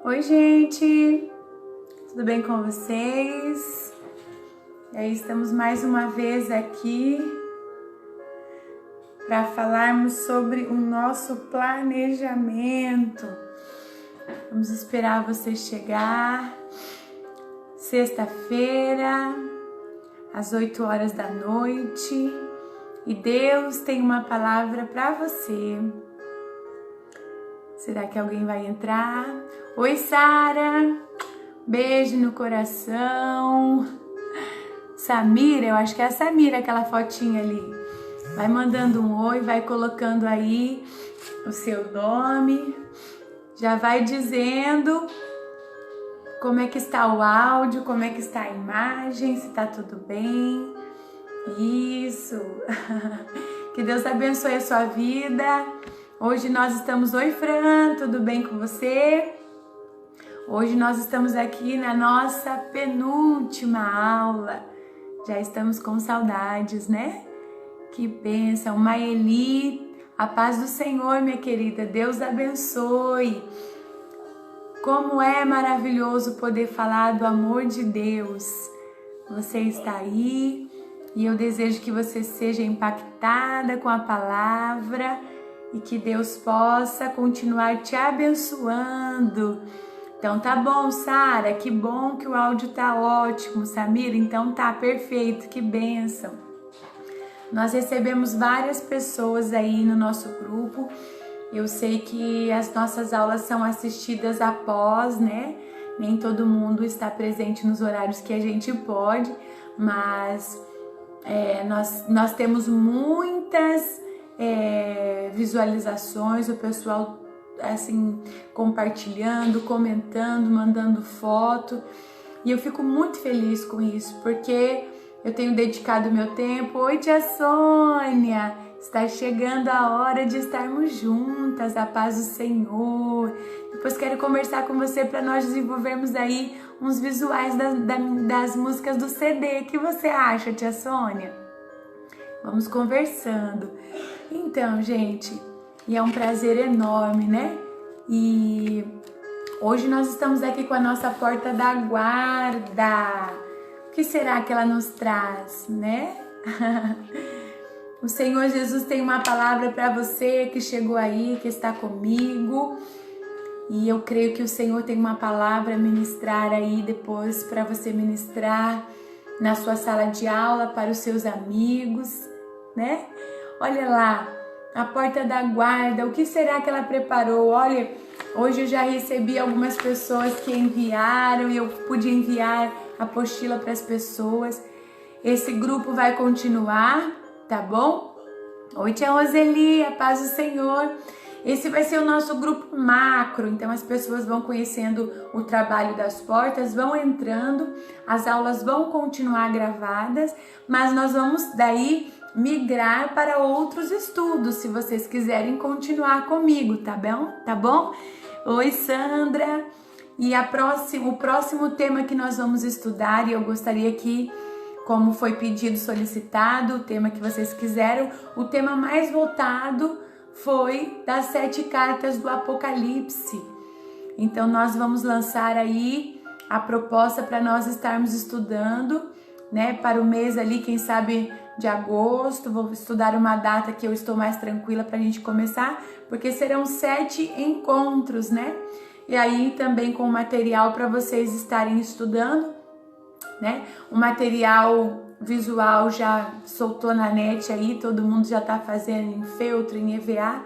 Oi, gente! Tudo bem com vocês? E aí, estamos mais uma vez aqui para falarmos sobre o nosso planejamento. Vamos esperar você chegar. Sexta-feira, às 8 horas da noite, e Deus tem uma palavra para você. Será que alguém vai entrar? Oi, Sara! Beijo no coração. Samira, eu acho que é a Samira, aquela fotinha ali. Vai mandando um oi, vai colocando aí o seu nome. Já vai dizendo como é que está o áudio, como é que está a imagem, se está tudo bem. Isso! Que Deus abençoe a sua vida. Hoje nós estamos... Oi, Fran, tudo bem com você? Hoje nós estamos aqui na nossa penúltima aula. Já estamos com saudades, né? Que bênção. Maeli, a paz do Senhor, minha querida. Deus abençoe. Como é maravilhoso poder falar do amor de Deus. Você está aí e eu desejo que você seja impactada com a palavra e que Deus possa continuar te abençoando. Então tá bom, Sara, que bom que o áudio tá ótimo. Samira, então tá perfeito, que bênção. Nós recebemos várias pessoas aí no nosso grupo. Eu sei que as nossas aulas são assistidas após, né? Nem todo mundo está presente nos horários que a gente pode, mas nós temos muitas visualizações, o pessoal assim compartilhando, comentando, mandando foto, e eu fico muito feliz com isso, porque eu tenho dedicado meu tempo. Oi, tia Sônia, está chegando a hora de estarmos juntas, a paz do Senhor. Depois quero conversar com você para nós desenvolvermos aí uns visuais das músicas do CD. O que você acha, tia Sônia? Vamos conversando. Então, gente, e é um prazer enorme, né? E hoje nós estamos aqui com a nossa porta da guarda. O que será que ela nos traz, né? O Senhor Jesus tem uma palavra para você que chegou aí, que está comigo. E eu creio que o Senhor tem uma palavra a ministrar aí depois para você ministrar na sua sala de aula para os seus amigos, né? Olha lá, a porta da guarda, o que será que ela preparou? Olha, hoje eu já recebi algumas pessoas que enviaram e eu pude enviar a apostila para as pessoas. Esse grupo vai continuar, tá bom? Oi, tia Roseli, a paz do Senhor. Esse vai ser o nosso grupo macro, então as pessoas vão conhecendo o trabalho das portas, vão entrando, as aulas vão continuar gravadas, mas nós vamos daí migrar para outros estudos, se vocês quiserem continuar comigo, tá bom? Tá bom? Oi, Sandra. E o próximo tema que nós vamos estudar, e eu gostaria que, como foi pedido, solicitado, o tema que vocês quiseram, o tema mais voltado foi das 7 cartas do Apocalipse. Então nós vamos lançar aí a proposta para nós estarmos estudando, né, para o mês ali, quem sabe de agosto. Vou estudar uma data que eu estou mais tranquila para a gente começar, porque serão 7 encontros, né? E aí também com material para vocês estarem estudando, né? O material visual já soltou na net aí, todo mundo já tá fazendo em feltro, em EVA,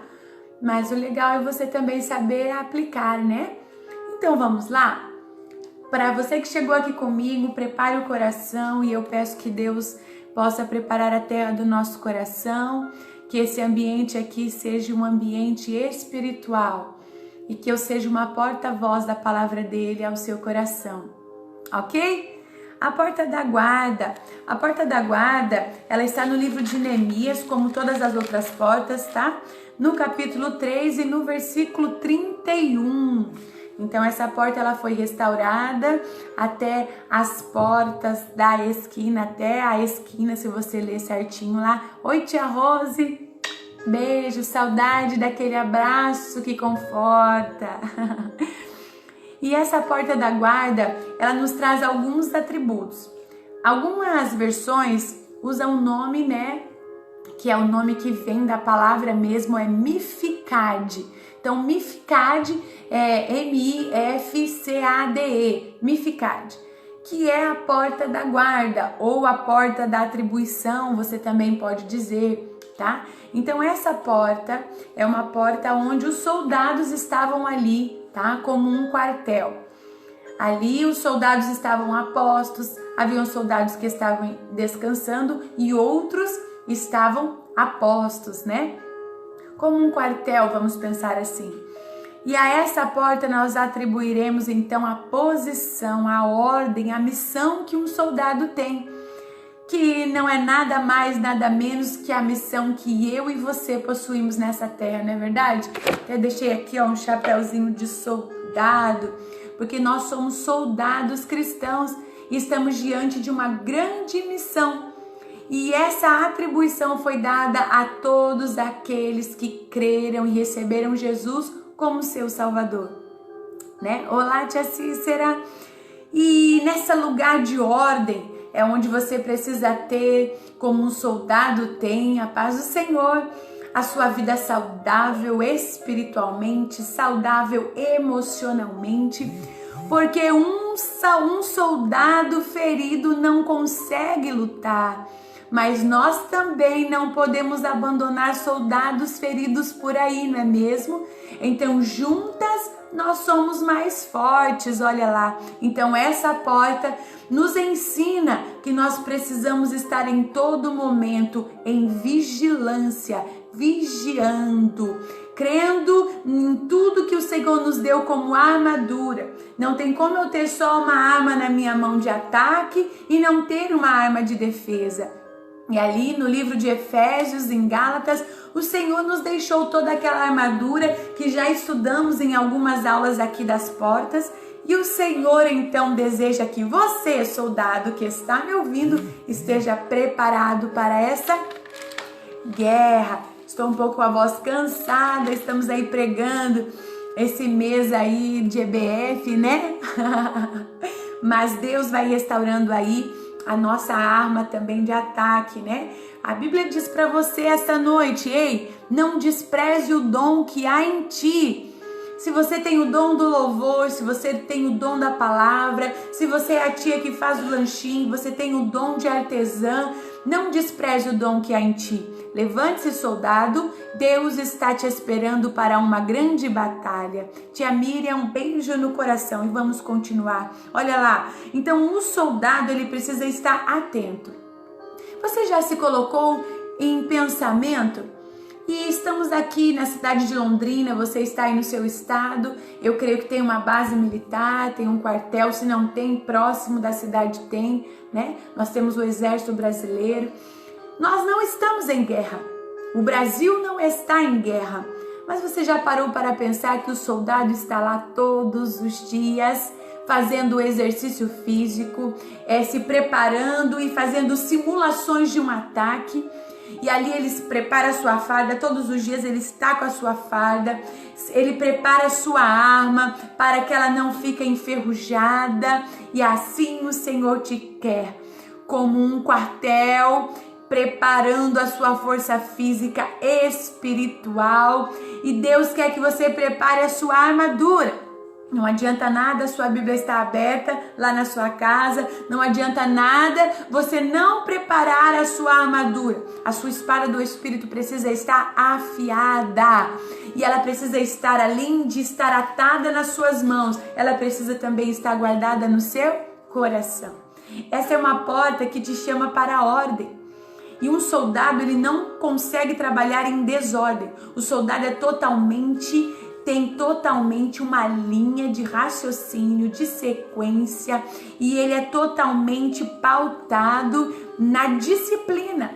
mas o legal é você também saber aplicar, né? Então vamos lá? Para você que chegou aqui comigo, prepare o coração e eu peço que Deus possa preparar a terra do nosso coração, que esse ambiente aqui seja um ambiente espiritual e que eu seja uma porta-voz da palavra dele ao seu coração, ok? A porta da guarda. A porta da guarda, ela está no livro de Neemias, como todas as outras portas, tá? No capítulo 3 e no versículo 31. Então essa porta ela foi restaurada até as portas da esquina, até a esquina, se você ler certinho lá. Oi, tia Rose. Beijo, saudade daquele abraço que conforta. E essa porta da guarda, ela nos traz alguns atributos. Algumas versões usam o nome, né, que é o nome que vem da palavra mesmo, é Mificade. Então, Mificade é M-I-F-C-A-D-E, Mificade, que é a porta da guarda ou a porta da atribuição, você também pode dizer, tá? Então, essa porta é uma porta onde os soldados estavam ali, tá? Como um quartel. Ali os soldados estavam apostos, haviam soldados que estavam descansando e outros estavam apostos, né? Como um quartel, vamos pensar assim. E a essa porta nós atribuiremos então a posição, a ordem, a missão que um soldado tem, que não é nada mais, nada menos que a missão que eu e você possuímos nessa terra, não é verdade? Até deixei aqui um chapéuzinho de soldado, porque nós somos soldados cristãos e estamos diante de uma grande missão. E essa atribuição foi dada a todos aqueles que creram e receberam Jesus como seu Salvador, né? Olá, tia Cícera! E nesse lugar de ordem é onde você precisa ter, como um soldado tem, a paz do Senhor, a sua vida saudável espiritualmente, saudável emocionalmente, porque um soldado ferido não consegue lutar. Mas nós também não podemos abandonar soldados feridos por aí, não é mesmo? Então, juntas nós somos mais fortes, olha lá. Então, essa porta nos ensina que nós precisamos estar em todo momento em vigilância, vigiando, crendo em tudo que o Senhor nos deu como armadura. Não tem como eu ter só uma arma na minha mão de ataque e não ter uma arma de defesa. E ali no livro de Efésios, em Gálatas, o Senhor nos deixou toda aquela armadura que já estudamos em algumas aulas aqui das portas. E o Senhor então deseja que você, soldado que está me ouvindo, esteja preparado para essa guerra. Estou um pouco com a voz cansada, estamos aí pregando esse mês aí de EBF, né? Mas Deus vai restaurando aí a nossa arma também de ataque, né? A Bíblia diz para você esta noite, ei, não despreze o dom que há em ti. Se você tem o dom do louvor, se você tem o dom da palavra, se você é a tia que faz o lanchinho, você tem o dom de artesã, não despreze o dom que há em ti. Levante-se, soldado, Deus está te esperando para uma grande batalha. Tia Miriam, um beijo no coração e vamos continuar. Olha lá, então o soldado ele precisa estar atento. Você já se colocou em pensamento? E estamos aqui na cidade de Londrina, você está aí no seu estado, eu creio que tem uma base militar, tem um quartel, se não tem, próximo da cidade tem, né? Nós temos o Exército Brasileiro. Nós não estamos em guerra, o Brasil não está em guerra, mas você já parou para pensar que o soldado está lá todos os dias, fazendo exercício físico, se preparando e fazendo simulações de um ataque? E ali ele prepara a sua farda, todos os dias ele está com a sua farda, ele prepara a sua arma para que ela não fique enferrujada, e assim o Senhor te quer, como um quartel, preparando a sua força física, espiritual, e Deus quer que você prepare a sua armadura. Não adianta nada a sua Bíblia estar aberta lá na sua casa, não adianta nada você não preparar a sua armadura. A sua espada do Espírito precisa estar afiada e ela precisa estar, além de estar atada nas suas mãos, ela precisa também estar guardada no seu coração. Essa é uma porta que te chama para a ordem. E um soldado, ele não consegue trabalhar em desordem. O soldado tem totalmente uma linha de raciocínio, de sequência, e ele é totalmente pautado na disciplina.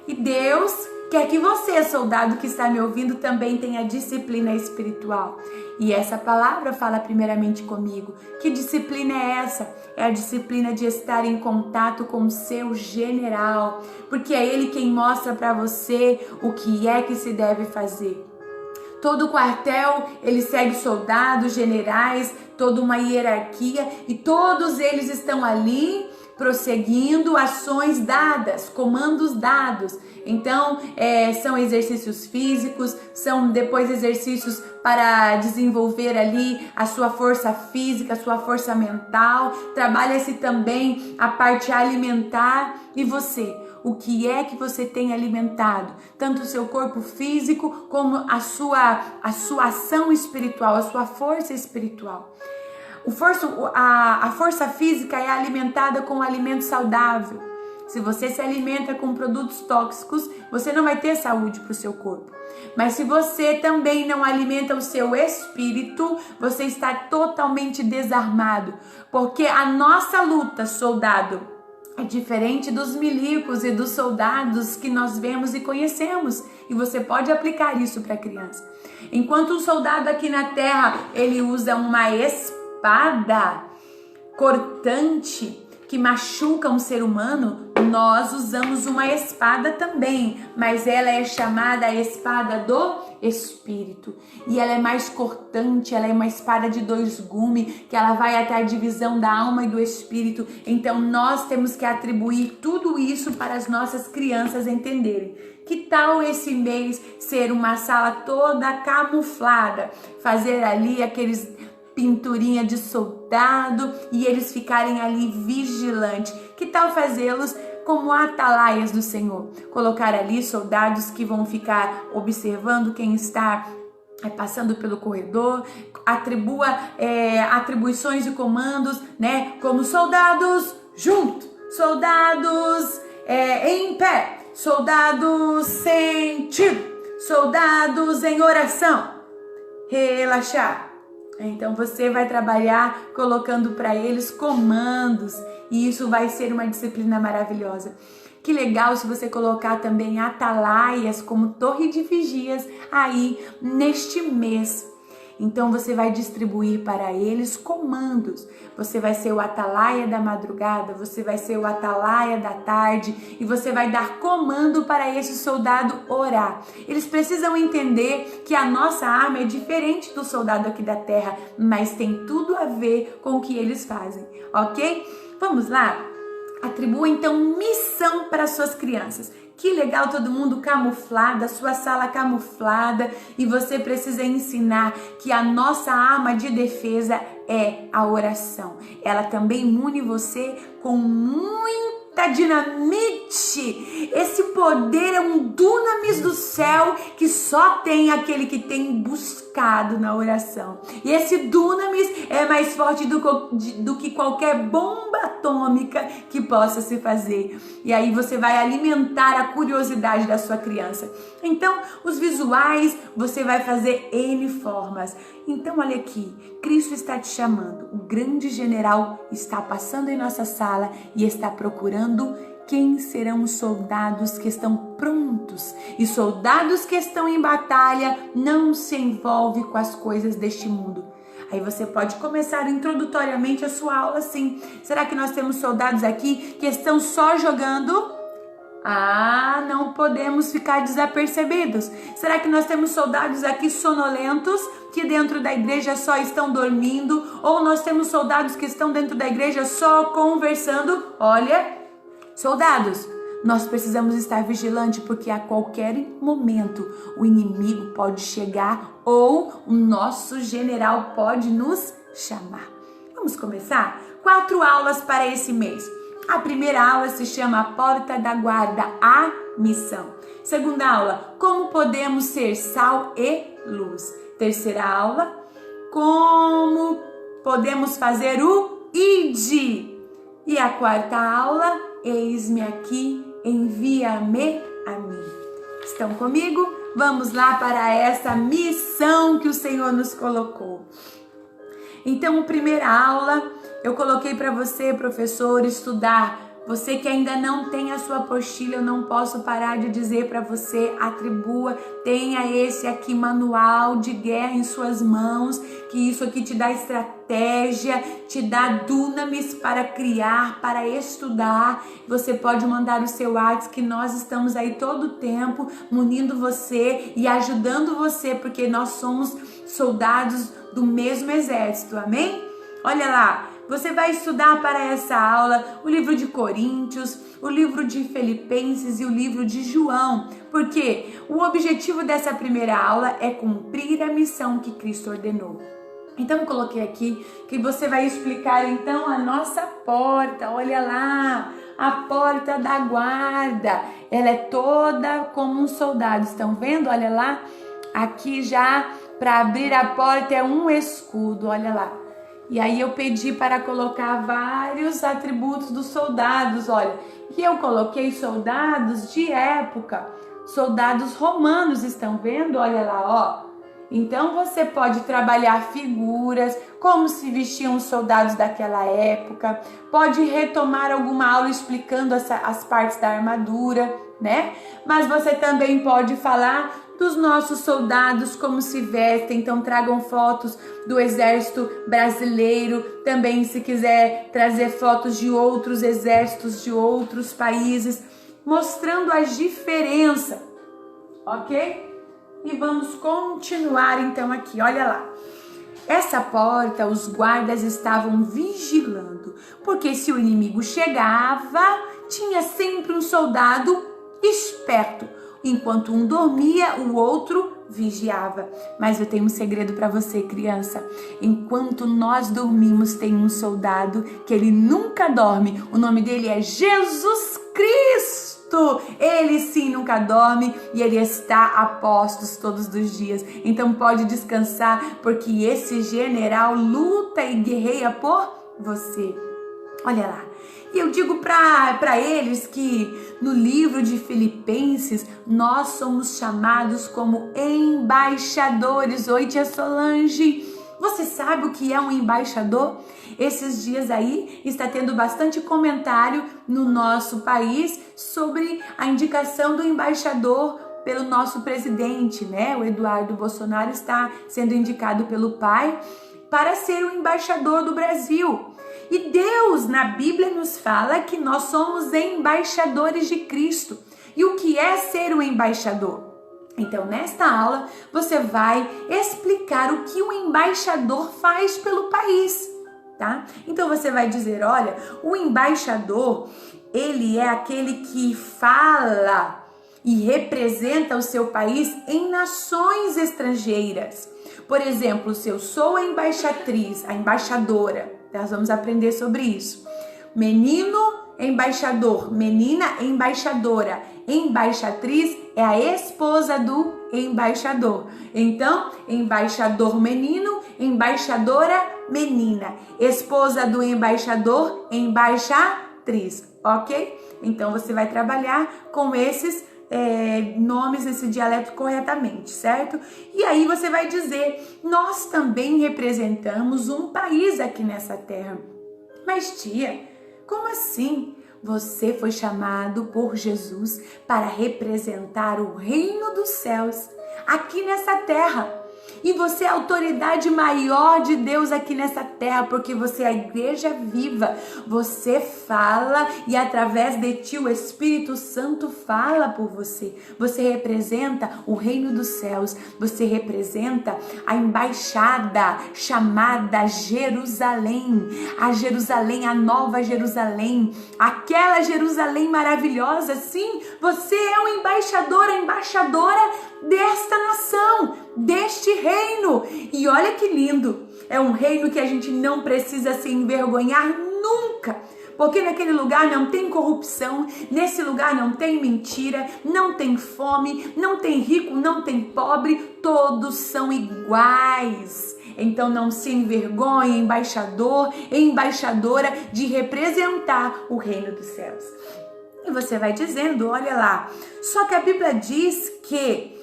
E Deus quer que você, soldado que está me ouvindo, também tenha disciplina espiritual. E essa palavra fala primeiramente comigo. Que disciplina é essa? É a disciplina de estar em contato com o seu general, porque é ele quem mostra para você o que é que se deve fazer. Todo quartel, ele segue soldados, generais, toda uma hierarquia, e todos eles estão ali prosseguindo ações dadas, comandos dados. Então, são exercícios físicos, são depois exercícios para desenvolver ali a sua força física, a sua força mental. Trabalha-se também a parte alimentar. E você? O que é que você tem alimentado? Tanto o seu corpo físico como a sua ação espiritual, a sua força espiritual. A força física é alimentada com alimento saudável. Se você se alimenta com produtos tóxicos, você não vai ter saúde para o seu corpo. Mas se você também não alimenta o seu espírito, você está totalmente desarmado. Porque a nossa luta, soldado, é diferente dos milicos e dos soldados que nós vemos e conhecemos. E você pode aplicar isso para a criança. Enquanto um soldado aqui na terra, ele usa uma espada cortante que machuca um ser humano, nós usamos uma espada também, mas ela é chamada a espada do Espírito, e ela é mais cortante, ela é uma espada de 2 gumes, que ela vai até a divisão da alma e do espírito. Então nós temos que atribuir tudo isso para as nossas crianças entenderem. Que tal esse mês ser uma sala toda camuflada, fazer ali aqueles pinturinha de soldado e eles ficarem ali vigilantes? Que tal fazê-los como atalaias do Senhor? Colocar ali soldados que vão ficar observando quem está passando pelo corredor. Atribua atribuições e comandos, né? Como soldados juntos, soldados em pé, soldados sentido, soldados em oração, relaxar. Então você vai trabalhar colocando para eles comandos, e isso vai ser uma disciplina maravilhosa. Que legal se você colocar também atalaias como torre de vigias aí neste mês. Então você vai distribuir para eles comandos. Você vai ser o atalaia da madrugada, você vai ser o atalaia da tarde, e você vai dar comando para esse soldado orar. Eles precisam entender que a nossa arma é diferente do soldado aqui da terra, mas tem tudo a ver com o que eles fazem, ok? Vamos lá? Atribua então missão para suas crianças. Que legal, todo mundo camuflado, a sua sala camuflada, e você precisa ensinar que a nossa arma de defesa é a oração. Ela também une você com muita dinamite. Esse poder é um dunamis do céu que só tem aquele que tem buscado na oração. E esse dunamis é mais forte do que qualquer bomba atômica que possa se fazer. E aí você vai alimentar a curiosidade da sua criança. Então, os visuais, você vai fazer N formas. Então, olha aqui, Cristo está te chamando. O grande general está passando em nossa sala e está procurando quem serão os soldados que estão prontos. E soldados que estão em batalha não se envolvem com as coisas deste mundo. Aí você pode começar introdutoriamente a sua aula assim. Será que nós temos soldados aqui que estão só jogando? Não podemos ficar desapercebidos. Será que nós temos soldados aqui sonolentos que dentro da igreja só estão dormindo? Ou nós temos soldados que estão dentro da igreja só conversando? Olha, soldados, nós precisamos estar vigilantes, porque a qualquer momento o inimigo pode chegar ou o nosso general pode nos chamar. Vamos começar? 4 aulas para esse mês. A primeira aula se chama A Porta da Guarda, a missão. Segunda aula, como podemos ser sal e luz. Terceira aula, como podemos fazer o ID. E a quarta aula, eis-me aqui, envia-me a mim. Estão comigo? Vamos lá para essa missão que o Senhor nos colocou. Então, a primeira aula, eu coloquei para você, professor, estudar Você que ainda não tem a sua apostila, eu não posso parar de dizer para você, atribua, tenha esse aqui manual de guerra em suas mãos, que isso aqui te dá estratégia, te dá dunamis para criar, para estudar. Você pode mandar o seu WhatsApp, que nós estamos aí todo o tempo munindo você e ajudando você, porque nós somos soldados do mesmo exército, amém? Olha lá, você vai estudar para essa aula o livro de Coríntios, o livro de Filipenses e o livro de João, porque o objetivo dessa primeira aula é cumprir a missão que Cristo ordenou. Então eu coloquei aqui que você vai explicar então a nossa porta, olha lá, a porta da guarda, ela é toda como um soldado, estão vendo? Olha lá, aqui já para abrir a porta é um escudo, olha lá. E aí eu pedi para colocar vários atributos dos soldados, olha. E eu coloquei soldados de época, soldados romanos, estão vendo? Olha lá, ó. Então você pode trabalhar figuras, como se vestiam os soldados daquela época, pode retomar alguma aula explicando as partes da armadura, né? Mas você também pode falar dos nossos soldados, como se vestem, então tragam fotos do exército brasileiro, também se quiser trazer fotos de outros exércitos de outros países, mostrando a diferença, ok? E vamos continuar então aqui, olha lá. Essa porta os guardas estavam vigilando, porque se o inimigo chegava, tinha sempre um soldado esperto. Enquanto um dormia, o outro vigiava. Mas eu tenho um segredo para você, criança. Enquanto nós dormimos, tem um soldado que ele nunca dorme. O nome dele é Jesus Cristo. Ele sim nunca dorme e ele está a postos todos os dias. Então pode descansar, porque esse general luta e guerreia por você. Olha lá. E eu digo para eles que no livro de Filipenses nós somos chamados como embaixadores. Oi, tia Solange, você sabe o que é um embaixador? Esses dias aí está tendo bastante comentário no nosso país sobre a indicação do embaixador pelo nosso presidente, né? O Eduardo Bolsonaro está sendo indicado pelo pai para ser o embaixador do Brasil. E Deus, na Bíblia, nos fala que nós somos embaixadores de Cristo. E o que é ser um embaixador? Então, nesta aula, você vai explicar o que o embaixador faz pelo país, tá? Então, você vai dizer, olha, o embaixador, ele é aquele que fala e representa o seu país em nações estrangeiras. Por exemplo, se eu sou a embaixatriz, a embaixadora, nós vamos aprender sobre isso. Menino, embaixador. Menina, embaixadora. Embaixatriz é a esposa do embaixador. Então, embaixador menino, embaixadora menina. Esposa do embaixador, embaixatriz. Ok? Então, você vai trabalhar com esses nomes, esse dialeto corretamente, certo? E aí você vai dizer, nós também representamos um país aqui nessa terra. Mas tia, como assim? Você foi chamado por Jesus para representar o reino dos céus aqui nessa terra. E você é a autoridade maior de Deus aqui nessa terra, porque você é a igreja viva. Você fala e através de ti o Espírito Santo fala por você. Você representa o reino dos céus. Você representa a embaixada chamada Jerusalém. A Jerusalém, a nova Jerusalém. Aquela Jerusalém maravilhosa. Sim, você é o embaixador, a embaixadora desta nação, deste reino. E olha que lindo, é um reino que a gente não precisa se envergonhar nunca, porque naquele lugar não tem corrupção, nesse lugar não tem mentira, não tem fome, não tem rico, não tem pobre, todos são iguais. Então não se envergonhe, embaixador e embaixadora, de representar o reino dos céus. E você vai dizendo, olha lá, só que a Bíblia diz que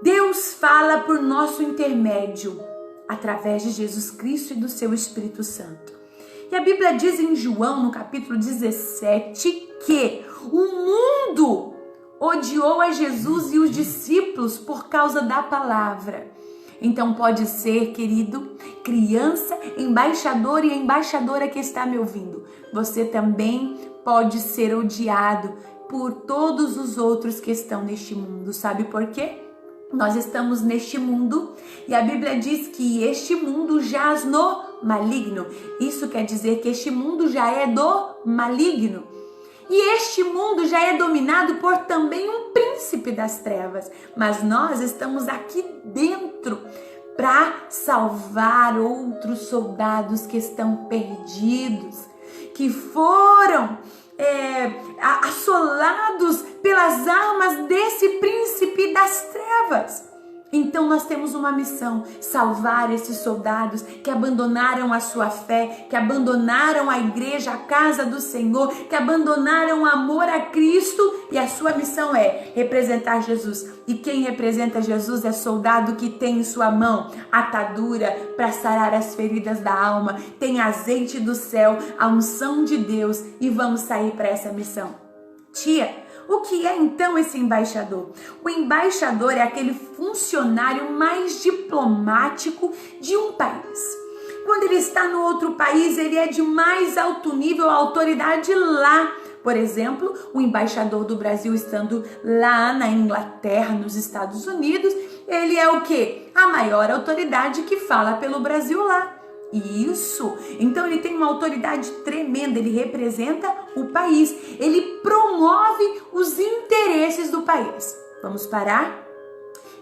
Deus fala por nosso intermédio, através de Jesus Cristo e do seu Espírito Santo. E a Bíblia diz em João, no capítulo 17, que o mundo odiou a Jesus e os discípulos por causa da palavra. Então pode ser, querido, criança, embaixador e embaixadora que está me ouvindo, você também pode ser odiado por todos os outros que estão neste mundo. Sabe por quê? Nós estamos neste mundo e a Bíblia diz que este mundo jaz no maligno. Isso quer dizer que este mundo já é do maligno. E este mundo já é dominado por também um príncipe das trevas. Mas nós estamos aqui dentro para salvar outros soldados que estão perdidos, que foram assolados pelas armas desse príncipe das trevas. Então nós temos uma missão: salvar esses soldados que abandonaram a sua fé, que abandonaram a igreja, a casa do Senhor, que abandonaram o amor a Cristo, e a sua missão é representar Jesus. E quem representa Jesus é soldado que tem em sua mão atadura para sarar as feridas da alma, tem azeite do céu, a unção de Deus, e vamos sair para essa missão. Tia, o que é então esse embaixador? O embaixador é aquele funcionário mais diplomático de um país. Quando ele está no outro país, ele é de mais alto nível, autoridade lá. Por exemplo, o embaixador do Brasil estando lá na Inglaterra, nos Estados Unidos, ele é o quê? A maior autoridade que fala pelo Brasil lá. Isso, então ele tem uma autoridade tremenda, ele representa o país, ele promove os interesses do país. Vamos parar?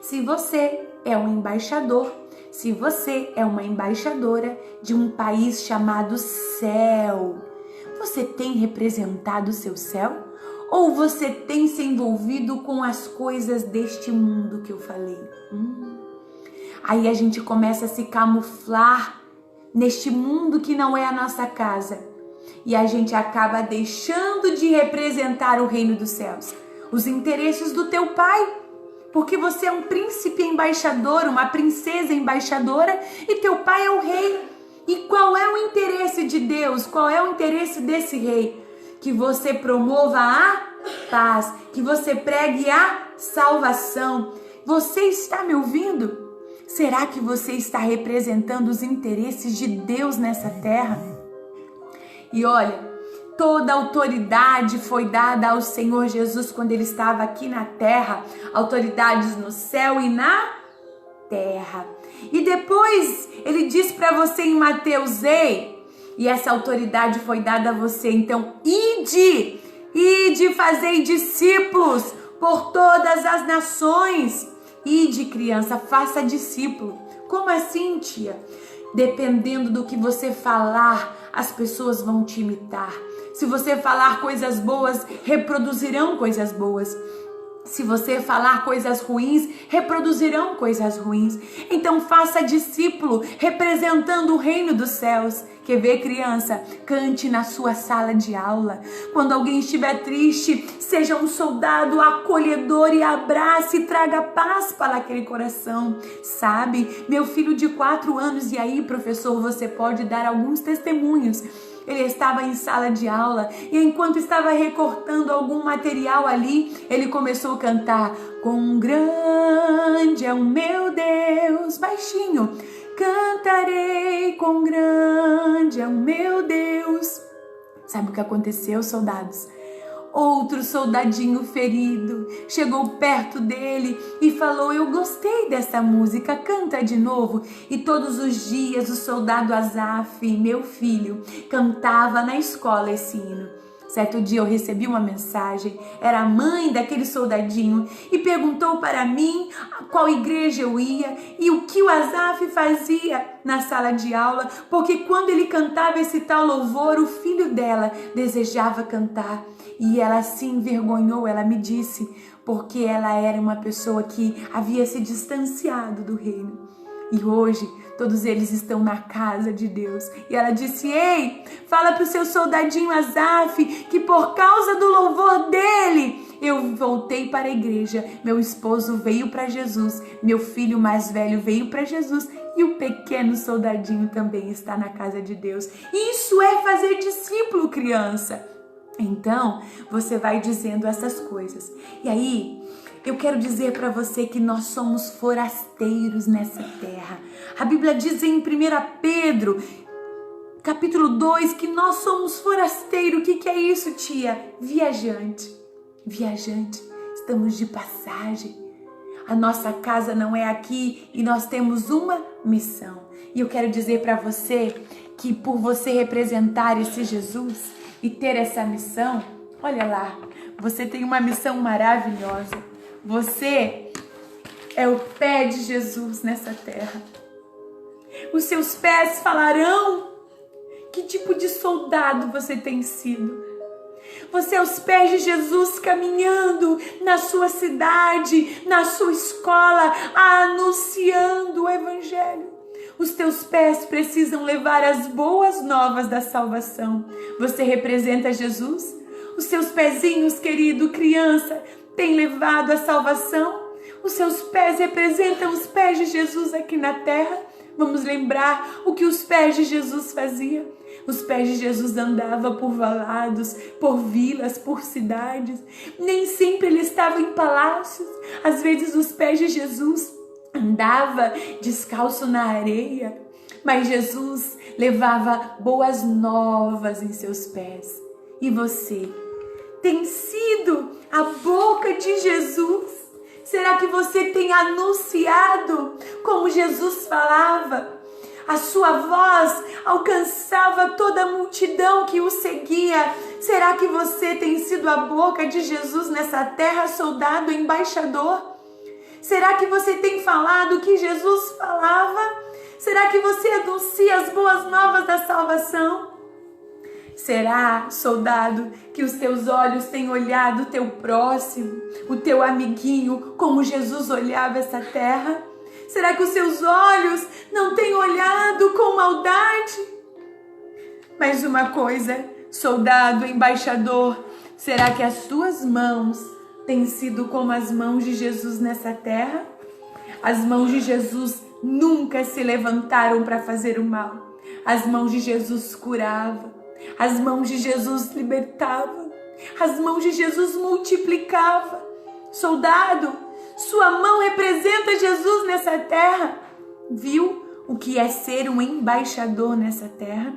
Se você é um embaixador, se você é uma embaixadora de um país chamado céu, você tem representado o seu céu? Ou você tem se envolvido com as coisas deste mundo que eu falei? Aí a gente começa a se camuflar neste mundo que não é a nossa casa. E a gente acaba deixando de representar o reino dos céus, os interesses do teu pai. Porque você é um príncipe embaixador, uma princesa embaixadora, e teu pai é o rei. E qual é o interesse de Deus? Qual é o interesse desse rei? Que você promova a paz, que você pregue a salvação. Você está me ouvindo? Será que você está representando os interesses de Deus nessa terra? E olha, toda autoridade foi dada ao Senhor Jesus quando ele estava aqui na terra, autoridades no céu e na terra. E depois ele diz para você em Mateus: ei, e essa autoridade foi dada a você, então ide fazei discípulos por todas as nações. Ide, criança, faça discípulo. Como assim, tia? Dependendo do que você falar, as pessoas vão te imitar. Se você falar coisas boas, reproduzirão coisas boas. Se você falar coisas ruins, reproduzirão coisas ruins. Então faça discípulo, representando o reino dos céus. Quer ver, criança? Cante na sua sala de aula. Quando alguém estiver triste, seja um soldado acolhedor e abrace e traga paz para aquele coração. Sabe? Meu filho de 4 anos, e aí, professor, você pode dar alguns testemunhos. Ele estava em sala de aula e enquanto estava recortando algum material ali, ele começou a cantar: quão grande é o meu Deus, baixinho, cantarei, quão grande é o meu Deus. Sabe o que aconteceu, soldados? Outro soldadinho ferido chegou perto dele e falou: eu gostei dessa música, canta de novo. E todos os dias o soldado Asaf, meu filho, cantava na escola esse hino. Certo dia eu recebi uma mensagem, era a mãe daquele soldadinho, e perguntou para mim a qual igreja eu ia e o que o Asaf fazia na sala de aula, porque quando ele cantava esse tal louvor, o filho dela desejava cantar. E ela se envergonhou, ela me disse, porque ela era uma pessoa que havia se distanciado do reino. E hoje todos eles estão na casa de Deus. E ela disse: ei, fala para o seu soldadinho Asaf que por causa do louvor dele eu voltei para a igreja. Meu esposo veio para Jesus, meu filho mais velho veio para Jesus E o pequeno soldadinho também está na casa de Deus. Isso é fazer discípulo, criança. Então, você vai dizendo essas coisas. E aí, eu quero dizer para você que nós somos forasteiros nessa terra. A Bíblia diz em 1 Pedro, capítulo 2, que nós somos forasteiros. O que é isso, tia? Viajante. Viajante. Estamos de passagem. A nossa casa não é aqui e nós temos uma missão. E eu quero dizer para você que por você representar esse Jesus e ter essa missão, olha lá, você tem uma missão maravilhosa. Você é o pé de Jesus nessa terra. Os seus pés falarão que tipo de soldado você tem sido. Você é os pés de Jesus caminhando na sua cidade, na sua escola, anunciando o Evangelho. Os teus pés precisam levar as boas novas da salvação. Você representa Jesus? Os seus pezinhos, querido, criança, têm levado a salvação? Os seus pés representam os pés de Jesus aqui na terra? Vamos lembrar o que os pés de Jesus faziam. Os pés de Jesus andavam por valados, por vilas, por cidades. Nem sempre ele estava em palácios. Às vezes os pés de Jesus andava descalço na areia. Mas Jesus levava boas novas em seus pés. E você tem sido a boca de Jesus? Será que você tem anunciado como Jesus falava? A sua voz alcançava toda a multidão que o seguia. Será que você tem sido a boca de Jesus nessa terra, soldado, embaixador? Será que você tem falado o que Jesus falava? Será que você anuncia as boas novas da salvação? Será, soldado, que os teus olhos têm olhado o teu próximo, o teu amiguinho, como Jesus olhava essa terra? Será que os seus olhos não têm olhado com maldade? Mais uma coisa, soldado, embaixador, será que as suas mãos têm sido como as mãos de Jesus nessa terra? As mãos de Jesus nunca se levantaram para fazer o mal. As mãos de Jesus curavam. As mãos de Jesus libertavam. As mãos de Jesus multiplicavam. Soldado, sua mão representa Jesus nessa terra. Viu o que é ser um embaixador nessa terra?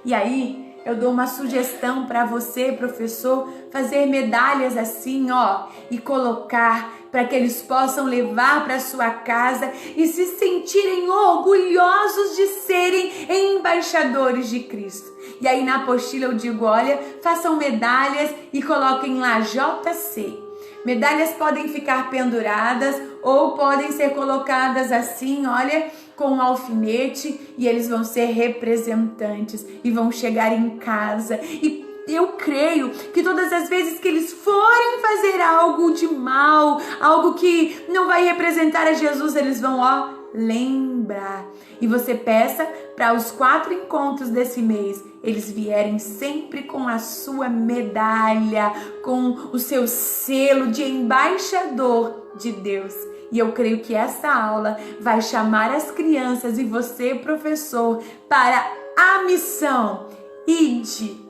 E aí, eu dou uma sugestão para você, professor, fazer medalhas assim, ó, e colocar para que eles possam levar para sua casa e se sentirem orgulhosos de serem embaixadores de Cristo. E aí na apostila eu digo, olha, façam medalhas e coloquem lá JC. Medalhas podem ficar penduradas ou podem ser colocadas assim, olha, com um alfinete, e eles vão ser representantes e vão chegar em casa. E eu creio que todas as vezes que eles forem fazer algo de mal, algo que não vai representar a Jesus, eles vão, ó, lembrar. E você peça para os 4 encontros desse mês, eles vierem sempre com a sua medalha, com o seu selo de embaixador de Deus. E eu creio que essa aula vai chamar as crianças e você, professor, para a missão. Ide.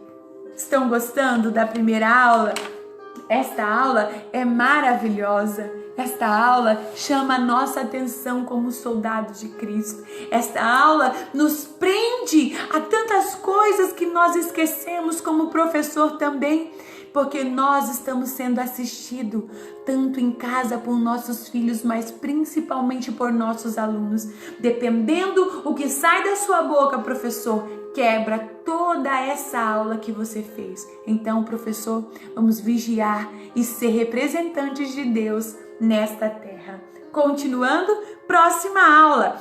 Estão gostando da primeira aula? Esta aula é maravilhosa. Esta aula chama a nossa atenção como soldados de Cristo. Esta aula nos prende a tantas coisas que nós esquecemos como professor também, porque nós estamos sendo assistidos tanto em casa por nossos filhos, mas principalmente por nossos alunos. Dependendo o que sai da sua boca, professor, quebra toda essa aula que você fez. Então, professor, vamos vigiar e ser representantes de Deus nesta terra. Continuando, próxima aula.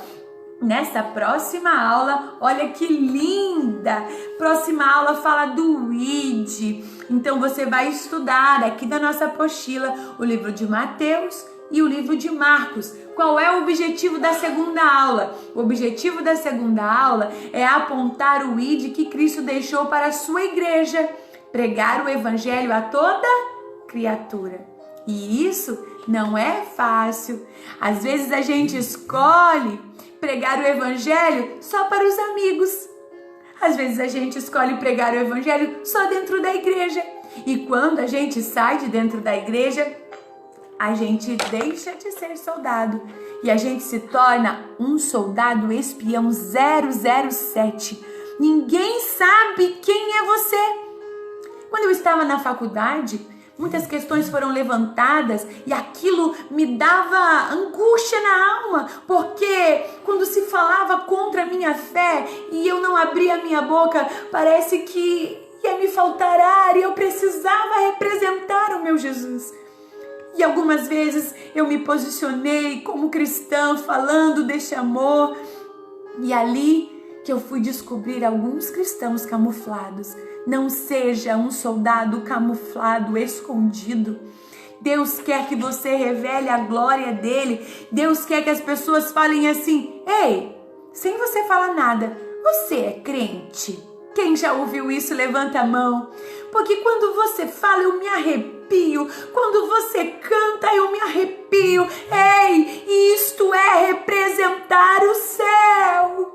Nessa próxima aula, olha que linda! Próxima aula fala do ID. Então você vai estudar aqui da nossa apostila o livro de Mateus e o livro de Marcos. Qual é o objetivo da segunda aula? O objetivo da segunda aula é apontar o ID que Cristo deixou para a sua igreja, pregar o evangelho a toda criatura. E isso não é fácil. Às vezes a gente escolhe pregar o evangelho só para os amigos. Às vezes a gente escolhe pregar o evangelho só dentro da igreja. E quando a gente sai de dentro da igreja, a gente deixa de ser soldado. E a gente se torna um soldado espião 007. Ninguém sabe quem é você. Quando eu estava na faculdade, muitas questões foram levantadas e aquilo me dava angústia na alma, porque quando se falava contra a minha fé e eu não abria a minha boca, parece que ia me faltar ar e eu precisava representar o meu Jesus. E algumas vezes eu me posicionei como cristã falando deste amor, e ali que eu fui descobrir alguns cristãos camuflados. Não seja um soldado camuflado, escondido. Deus quer que você revele a glória dele. Deus quer que as pessoas falem assim: ei, sem você falar nada, você é crente? Quem já ouviu isso, levanta a mão. Porque quando você fala, eu me arrepio. Quando você canta, eu me arrepio. Ei, isto é representar o céu.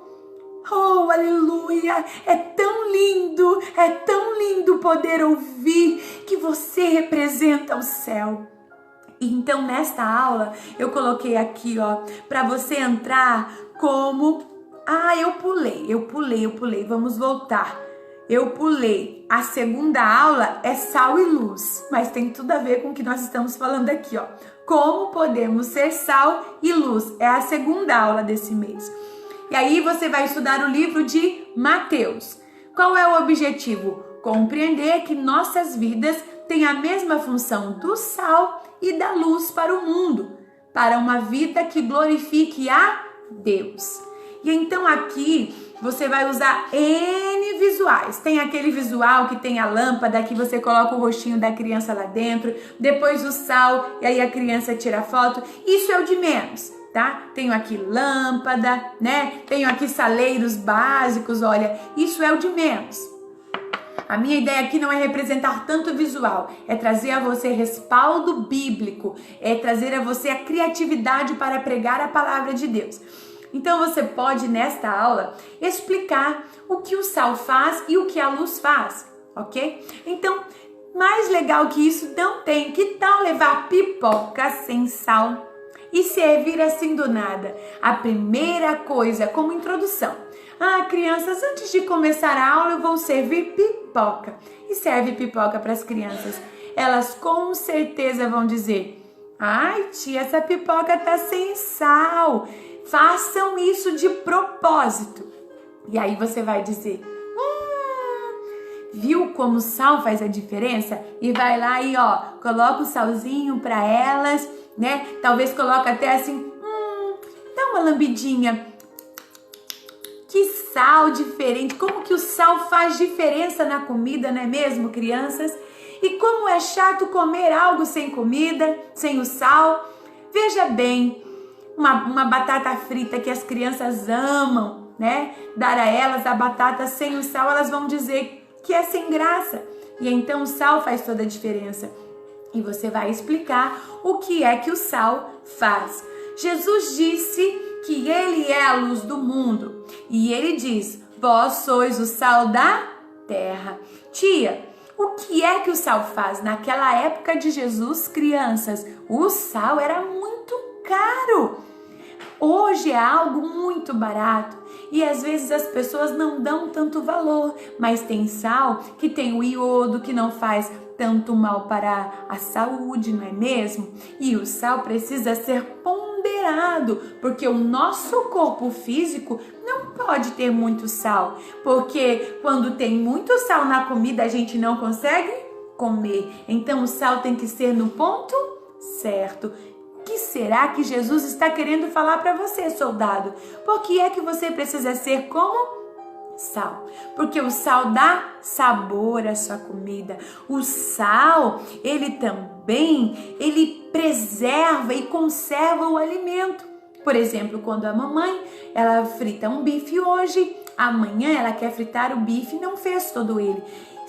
Oh, aleluia! É tão lindo poder ouvir que você representa o céu. Então, nesta aula, eu coloquei aqui, ó, para você entrar como... eu pulei. Vamos voltar. Eu pulei. A segunda aula é sal e luz, mas tem tudo a ver com o que nós estamos falando aqui, ó. Como podemos ser sal e luz. É a segunda aula desse mês. E aí você vai estudar o livro de Mateus. Qual é o objetivo? Compreender que nossas vidas têm a mesma função do sal e da luz para o mundo, para uma vida que glorifique a Deus. E então aqui você vai usar N visuais. Tem aquele visual que tem a lâmpada, que você coloca o rostinho da criança lá dentro, depois o sal, e aí a criança tira a foto. Isso é o de menos. Tá? Tenho aqui lâmpada, né? Tenho aqui saleiros básicos, olha, isso é o de menos. A minha ideia aqui não é representar tanto visual, é trazer a você respaldo bíblico, é trazer a você a criatividade para pregar a palavra de Deus. Então você pode, nesta aula, explicar o que o sal faz e o que a luz faz, ok? Então, mais legal que isso não tem. Que tal levar pipoca sem sal e servir assim do nada? A primeira coisa, como introdução. Crianças, antes de começar a aula eu vou servir pipoca. E serve pipoca para as crianças. Elas com certeza vão dizer: ai tia, essa pipoca tá sem sal. Façam isso de propósito. E aí você vai dizer: viu como o sal faz a diferença? E vai lá e ó, coloca o salzinho para elas, né? Talvez coloque até assim, dá uma lambidinha. Que sal diferente, como que o sal faz diferença na comida, não é mesmo, crianças? E como é chato comer algo sem comida, sem o sal. Veja bem, uma batata frita que as crianças amam, né? Dar a elas a batata sem o sal, elas vão dizer que é sem graça. E então o sal faz toda a diferença. E você vai explicar o que é que o sal faz. Jesus disse que ele é a luz do mundo. E ele diz: vós sois o sal da terra. Tia, o que é que o sal faz? Naquela época de Jesus, crianças, o sal era muito caro. Hoje é algo muito barato e às vezes as pessoas não dão tanto valor, mas tem sal que tem o iodo, que não faz tanto mal para a saúde, não é mesmo? E o sal precisa ser ponderado, porque o nosso corpo físico não pode ter muito sal, porque quando tem muito sal na comida a gente não consegue comer. Então o sal tem que ser no ponto certo. O que será que Jesus está querendo falar para você, soldado? Por que é que você precisa ser como sal? Porque o sal dá sabor à sua comida. O sal, ele preserva e conserva o alimento. Por exemplo, quando a mamãe, ela frita um bife hoje, amanhã ela quer fritar o bife e não fez todo ele.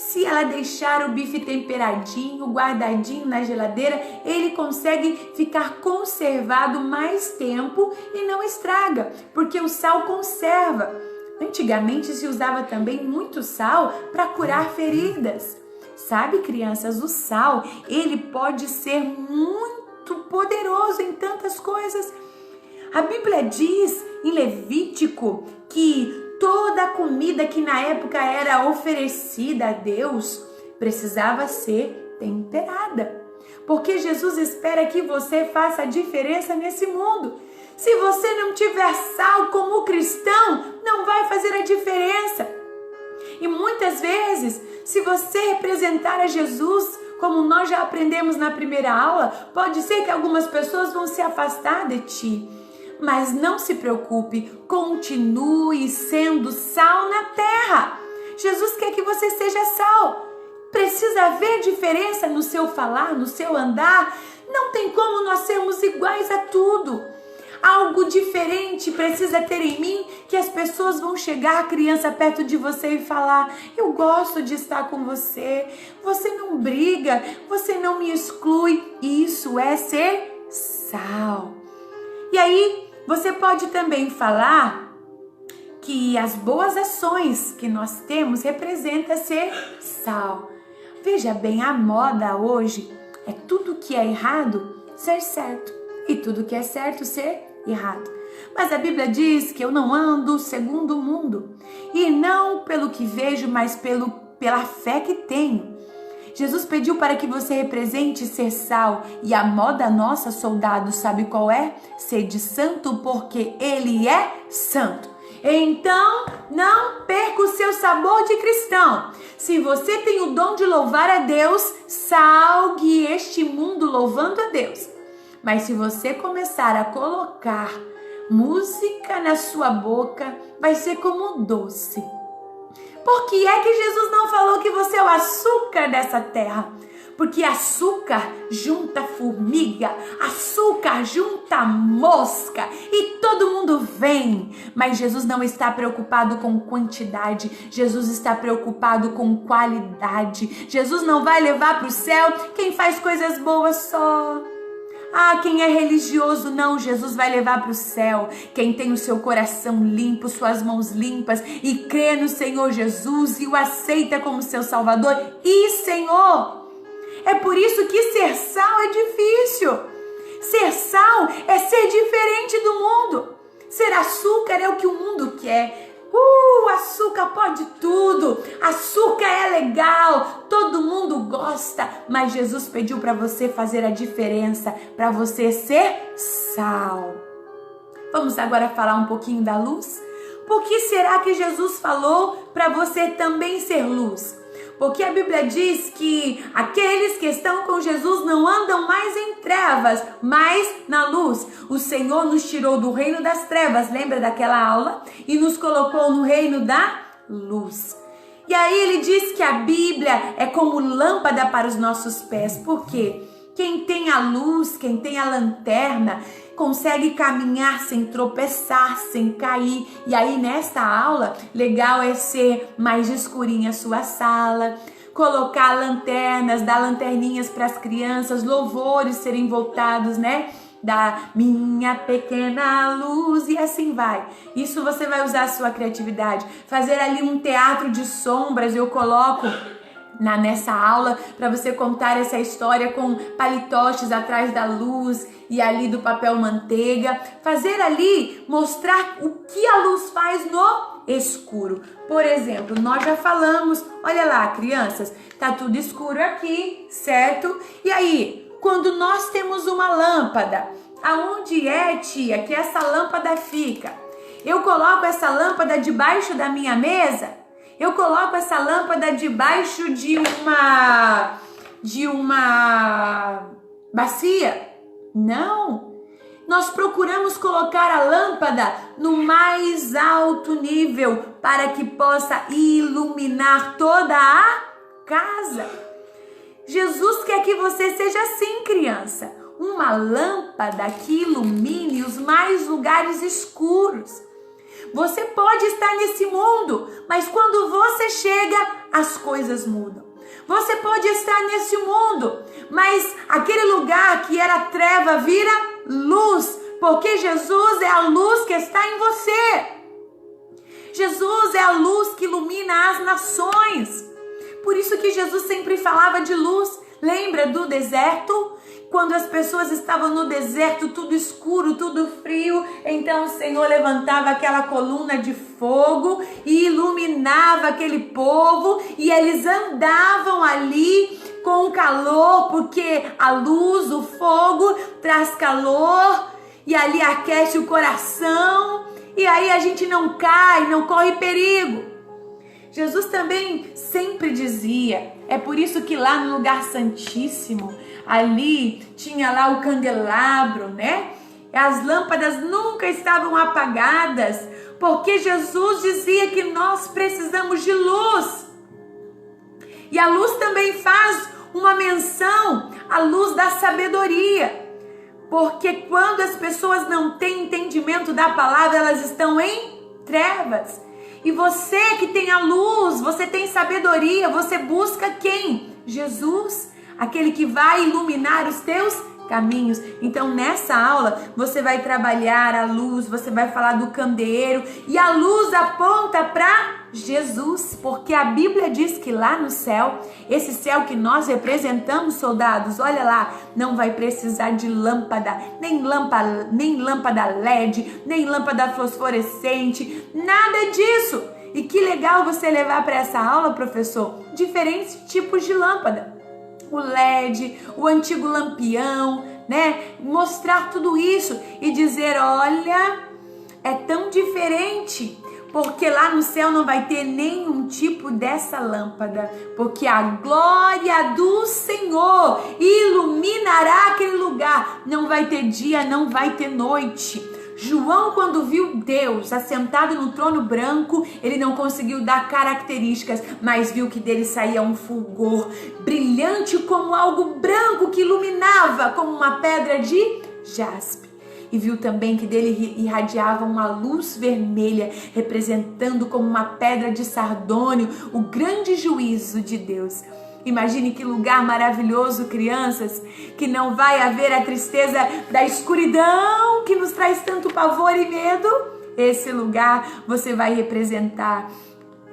Se ela deixar o bife temperadinho, guardadinho na geladeira, ele consegue ficar conservado mais tempo e não estraga, porque o sal conserva. Antigamente se usava também muito sal para curar feridas. Sabe, crianças, o sal, ele pode ser muito poderoso em tantas coisas. A Bíblia diz em Levítico que toda a comida que na época era oferecida a Deus precisava ser temperada. Porque Jesus espera que você faça a diferença nesse mundo. Se você não tiver sal como cristão, não vai fazer a diferença. E muitas vezes, se você representar a Jesus, como nós já aprendemos na primeira aula, pode ser que algumas pessoas vão se afastar de ti. Mas não se preocupe, continue sendo sal na terra. Jesus quer que você seja sal. Precisa haver diferença no seu falar, no seu andar. Não tem como nós sermos iguais a tudo. Algo diferente precisa ter em mim, que as pessoas vão chegar, a criança, perto de você e falar: eu gosto de estar com você, você não briga, você não me exclui. Isso é ser sal. E aí, você pode também falar que as boas ações que nós temos representam ser sal. Veja bem, a moda hoje é tudo que é errado ser certo e tudo que é certo ser errado. Mas a Bíblia diz que eu não ando segundo o mundo, e não pelo que vejo, mas pela fé que tenho. Jesus pediu para que você represente ser sal, e a moda nossa, soldado, sabe qual é? Sede santo, porque Ele é santo. Então, não perca o seu sabor de cristão. Se você tem o dom de louvar a Deus, salgue este mundo louvando a Deus. Mas se você começar a colocar música na sua boca, vai ser como um doce. Por que é que Jesus não falou que você é o açúcar dessa terra? Porque açúcar junta formiga, açúcar junta mosca e todo mundo vem. Mas Jesus não está preocupado com quantidade, Jesus está preocupado com qualidade. Jesus não vai levar para o céu quem faz coisas boas só. Quem é religioso, não, Jesus vai levar para o céu quem tem o seu coração limpo, suas mãos limpas e crê no Senhor Jesus e o aceita como seu Salvador e Senhor. É por isso que ser sal é difícil. Ser sal é ser diferente do mundo. Ser açúcar é o que o mundo quer. Açúcar pode tudo, açúcar é legal, todo mundo gosta, mas Jesus pediu para você fazer a diferença, para você ser sal. Vamos agora falar um pouquinho da luz? Por que será que Jesus falou para você também ser luz? Porque a Bíblia diz que aqueles que estão com Jesus não andam mais em trevas, mas na luz. O Senhor nos tirou do reino das trevas, lembra daquela aula? E nos colocou no reino da luz. E aí ele diz que a Bíblia é como lâmpada para os nossos pés. Por quê? Quem tem a luz, quem tem a lanterna, consegue caminhar sem tropeçar, sem cair. E aí nesta aula, legal é ser mais escurinha a sua sala, colocar lanternas, dar lanterninhas para as crianças, louvores serem voltados, da minha pequena luz, e assim vai. Isso você vai usar a sua criatividade. Fazer ali um teatro de sombras, eu coloco nessa aula para você contar essa história com palitoches atrás da luz e ali do papel manteiga. Fazer ali, mostrar o que a luz faz no escuro. Por exemplo, nós já falamos, olha lá, crianças, tá tudo escuro aqui, certo? E aí, quando nós temos uma lâmpada, aonde é, tia, que essa lâmpada fica? Eu coloco essa lâmpada debaixo da minha mesa? Eu coloco essa lâmpada debaixo de uma bacia? Não. Nós procuramos colocar a lâmpada no mais alto nível para que possa iluminar toda a casa. Jesus quer que você seja assim, criança. Uma lâmpada que ilumine os mais lugares escuros. Você pode estar nesse mundo, mas quando você chega, as coisas mudam. Você pode estar nesse mundo, mas aquele lugar que era treva vira luz, porque Jesus é a luz que está em você. Jesus é a luz que ilumina as nações. Por isso que Jesus sempre falava de luz. Lembra do deserto? Quando as pessoas estavam no deserto, tudo escuro, tudo frio, então o Senhor levantava aquela coluna de fogo e iluminava aquele povo, e eles andavam ali com calor, porque a luz, o fogo traz calor, e ali aquece o coração, e aí a gente não cai, não corre perigo. Jesus também sempre dizia, é por isso que lá no lugar santíssimo, ali tinha lá o candelabro, né? As lâmpadas nunca estavam apagadas, porque Jesus dizia que nós precisamos de luz. E a luz também faz uma menção à luz da sabedoria, porque quando as pessoas não têm entendimento da palavra, elas estão em trevas. E você que tem a luz, você tem sabedoria, você busca quem? Jesus, aquele que vai iluminar os teus caminhos. Então nessa aula você vai trabalhar a luz, você vai falar do candeeiro, e a luz aponta para Jesus, porque a Bíblia diz que lá no céu, esse céu que nós representamos, soldados, olha lá, não vai precisar de lâmpada, nem lâmpada LED, nem lâmpada fosforescente, nada disso. E que legal você levar para essa aula, professor, diferentes tipos de lâmpada. O LED, o antigo lampião, né? Mostrar tudo isso e dizer, olha, é tão diferente, porque lá no céu não vai ter nenhum tipo dessa lâmpada, porque a glória do Senhor iluminará aquele lugar. Não vai ter dia, não vai ter noite. João, quando viu Deus assentado no trono branco, ele não conseguiu dar características, mas viu que dele saía um fulgor brilhante como algo branco que iluminava como uma pedra de jaspe. E viu também que dele irradiava uma luz vermelha, representando como uma pedra de sardônio o grande juízo de Deus. Imagine que lugar maravilhoso, crianças, que não vai haver a tristeza da escuridão que nos traz tanto pavor e medo. Esse lugar você vai representar.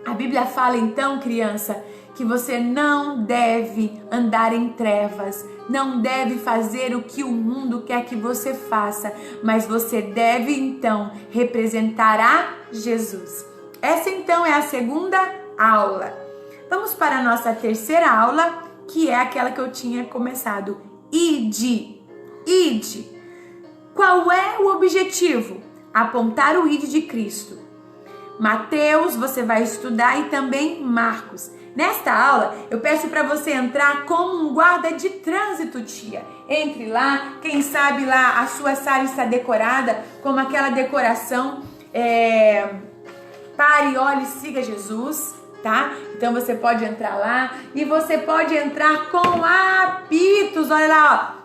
A Bíblia fala então, criança, que você não deve andar em trevas, não deve fazer o que o mundo quer que você faça, mas você deve então representar a Jesus. Essa então é a segunda aula. Vamos para a nossa terceira aula, que é aquela que eu tinha começado. Ide. Ide. Qual é o objetivo? Apontar o ide de Cristo. Mateus, você vai estudar, e também Marcos. Nesta aula, eu peço para você entrar como um guarda de trânsito, tia. Entre lá, quem sabe lá a sua sala está decorada, como aquela decoração, pare, olhe, siga Jesus, tá? Então você pode entrar lá, e você pode entrar com apitos, olha lá, ó.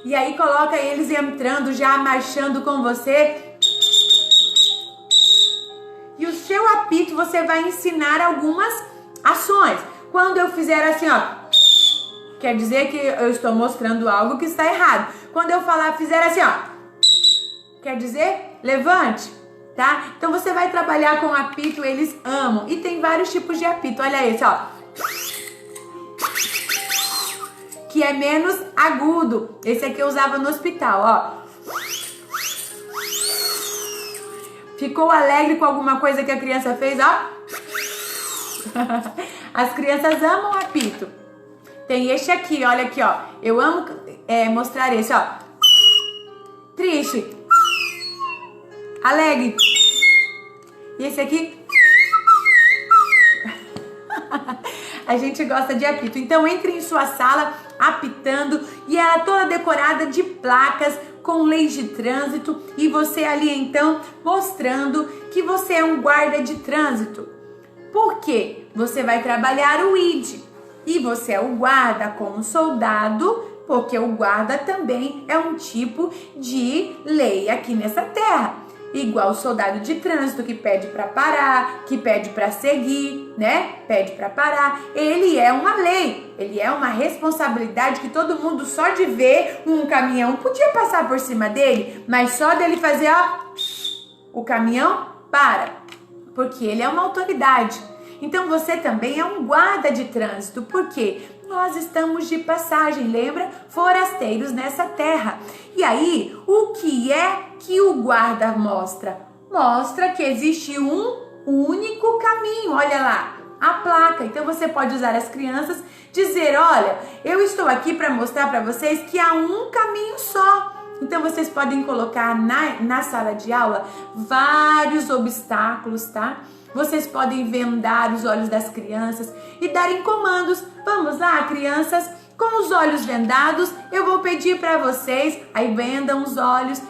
E aí coloca eles entrando, já marchando com você. E o seu apito você vai ensinar algumas ações. Quando eu fizer assim, ó, quer dizer que eu estou mostrando algo que está errado. Quando eu fizer assim, ó, quer dizer levante, tá? Então você vai trabalhar com apito, eles amam. E tem vários tipos de apito, olha esse, ó, que é menos agudo. Esse aqui eu usava no hospital, ó. Ficou alegre com alguma coisa que a criança fez, ó? As crianças amam apito. Tem este aqui, olha aqui, ó. Eu amo mostrar esse, ó. Triste. Alegre. E esse aqui? A gente gosta de apito. Então entre em sua sala apitando, e ela toda decorada de placas com leis de trânsito, e você ali então mostrando que você é um guarda de trânsito. Por quê? Você vai trabalhar o ID, e você é o guarda como soldado, Porque o guarda também é um tipo de lei aqui nessa terra. Igual o soldado de trânsito que pede para parar, que pede para seguir, né? Pede para parar. Ele é uma lei, ele é uma responsabilidade que todo mundo só de ver um caminhão podia passar por cima dele, mas só dele fazer, ó, o caminhão para, porque ele é uma autoridade. Então você também é um guarda de trânsito, porque nós estamos de passagem, lembra? Forasteiros nessa terra. E aí, o que é que o guarda mostra? Mostra que existe um único caminho, olha lá, a placa. Então você pode usar as crianças, dizer, olha, eu estou aqui para mostrar para vocês que há um caminho só. Então vocês podem colocar na sala de aula vários obstáculos, tá? Vocês podem vendar os olhos das crianças e darem comandos. Vamos lá, crianças, com os olhos vendados, eu vou pedir para vocês, aí vendam os olhos,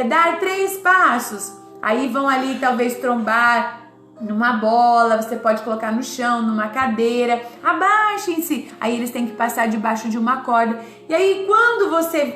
dar 3 passos. Aí vão ali talvez trombar numa bola, você pode colocar no chão, numa cadeira, abaixem-se. Aí eles têm que passar debaixo de uma corda. E aí quando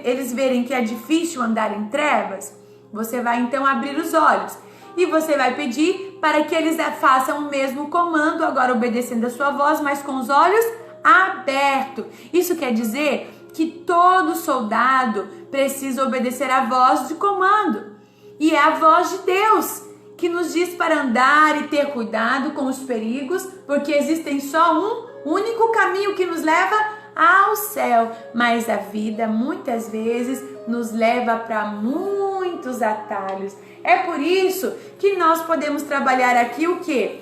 eles verem que é difícil andar em trevas, você vai então abrir os olhos. E você vai pedir para que eles façam o mesmo comando, agora obedecendo a sua voz, mas com os olhos abertos. Isso quer dizer que todo soldado precisa obedecer a voz de comando. E é a voz de Deus que nos diz para andar e ter cuidado com os perigos, porque existem só um único caminho que nos leva ao céu. Mas a vida muitas vezes nos leva para muitos atalhos. É por isso que nós podemos trabalhar aqui o quê?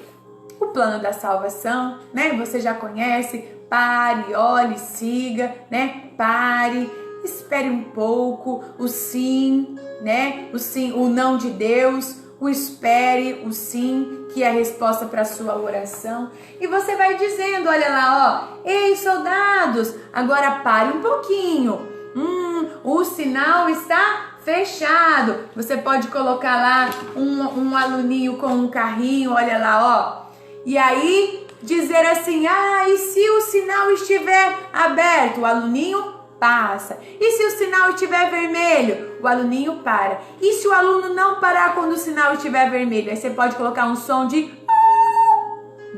O plano da salvação, né? Você já conhece, pare, olhe, siga, né? Pare, espere um pouco, o sim, né? O sim, o não de Deus, o espere, o sim, que é a resposta para a sua oração. E você vai dizendo, olha lá, ó, ei, soldados, agora pare um pouquinho. O sinal está fechado. Você pode colocar lá um aluninho com um carrinho, olha lá, ó. E aí dizer assim, e se o sinal estiver aberto, o aluninho passa. E se o sinal estiver vermelho, o aluninho para. E se o aluno não parar quando o sinal estiver vermelho, aí você pode colocar um som de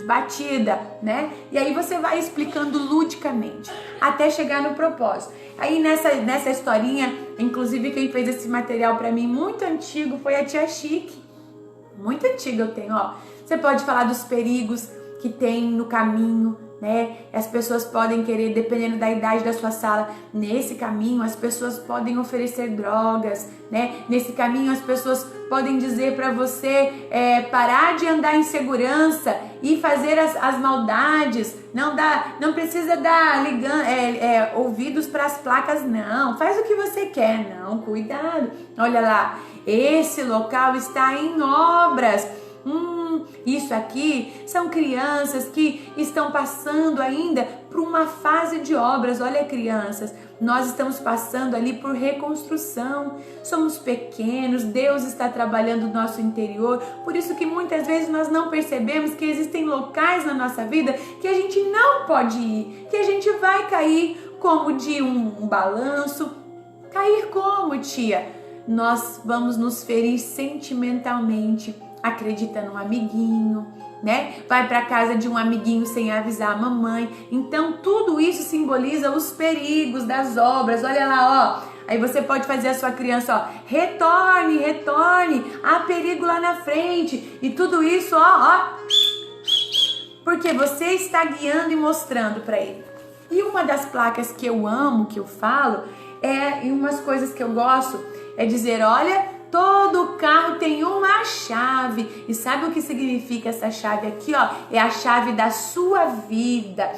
batida, né? E aí você vai explicando ludicamente até chegar no propósito. Aí nessa historinha, inclusive quem fez esse material para mim muito antigo foi a tia Chique. Muito antiga eu tenho, ó. Você pode falar dos perigos que tem no caminho, né? As pessoas podem querer, dependendo da idade da sua sala, nesse caminho as pessoas podem oferecer drogas, né? Nesse caminho as pessoas podem dizer para você parar de andar em segurança e fazer as maldades. Não precisa dar ouvidos para as placas, não. Faz o que você quer, não. Cuidado. Olha lá, esse local está em obras. Isso aqui são crianças que estão passando ainda por uma fase de obras. Olha, crianças, nós estamos passando ali por reconstrução. Somos pequenos, Deus está trabalhando no nosso interior. Por isso que muitas vezes nós não percebemos que existem locais na nossa vida que a gente não pode ir, que a gente vai cair como de um balanço. Cair como, tia? Nós vamos nos ferir sentimentalmente. Acredita num amiguinho, né? Vai para casa de um amiguinho sem avisar a mamãe. Então tudo isso simboliza os perigos das obras. Olha lá, ó. Aí você pode fazer a sua criança, ó, retorne, há perigo lá na frente. E tudo isso, ó, porque você está guiando e mostrando para ele. E uma das placas que eu amo, que eu falo, e umas coisas que eu gosto, é dizer, olha, todo carro tem uma chave. E sabe o que significa essa chave aqui, ó? É a chave da sua vida.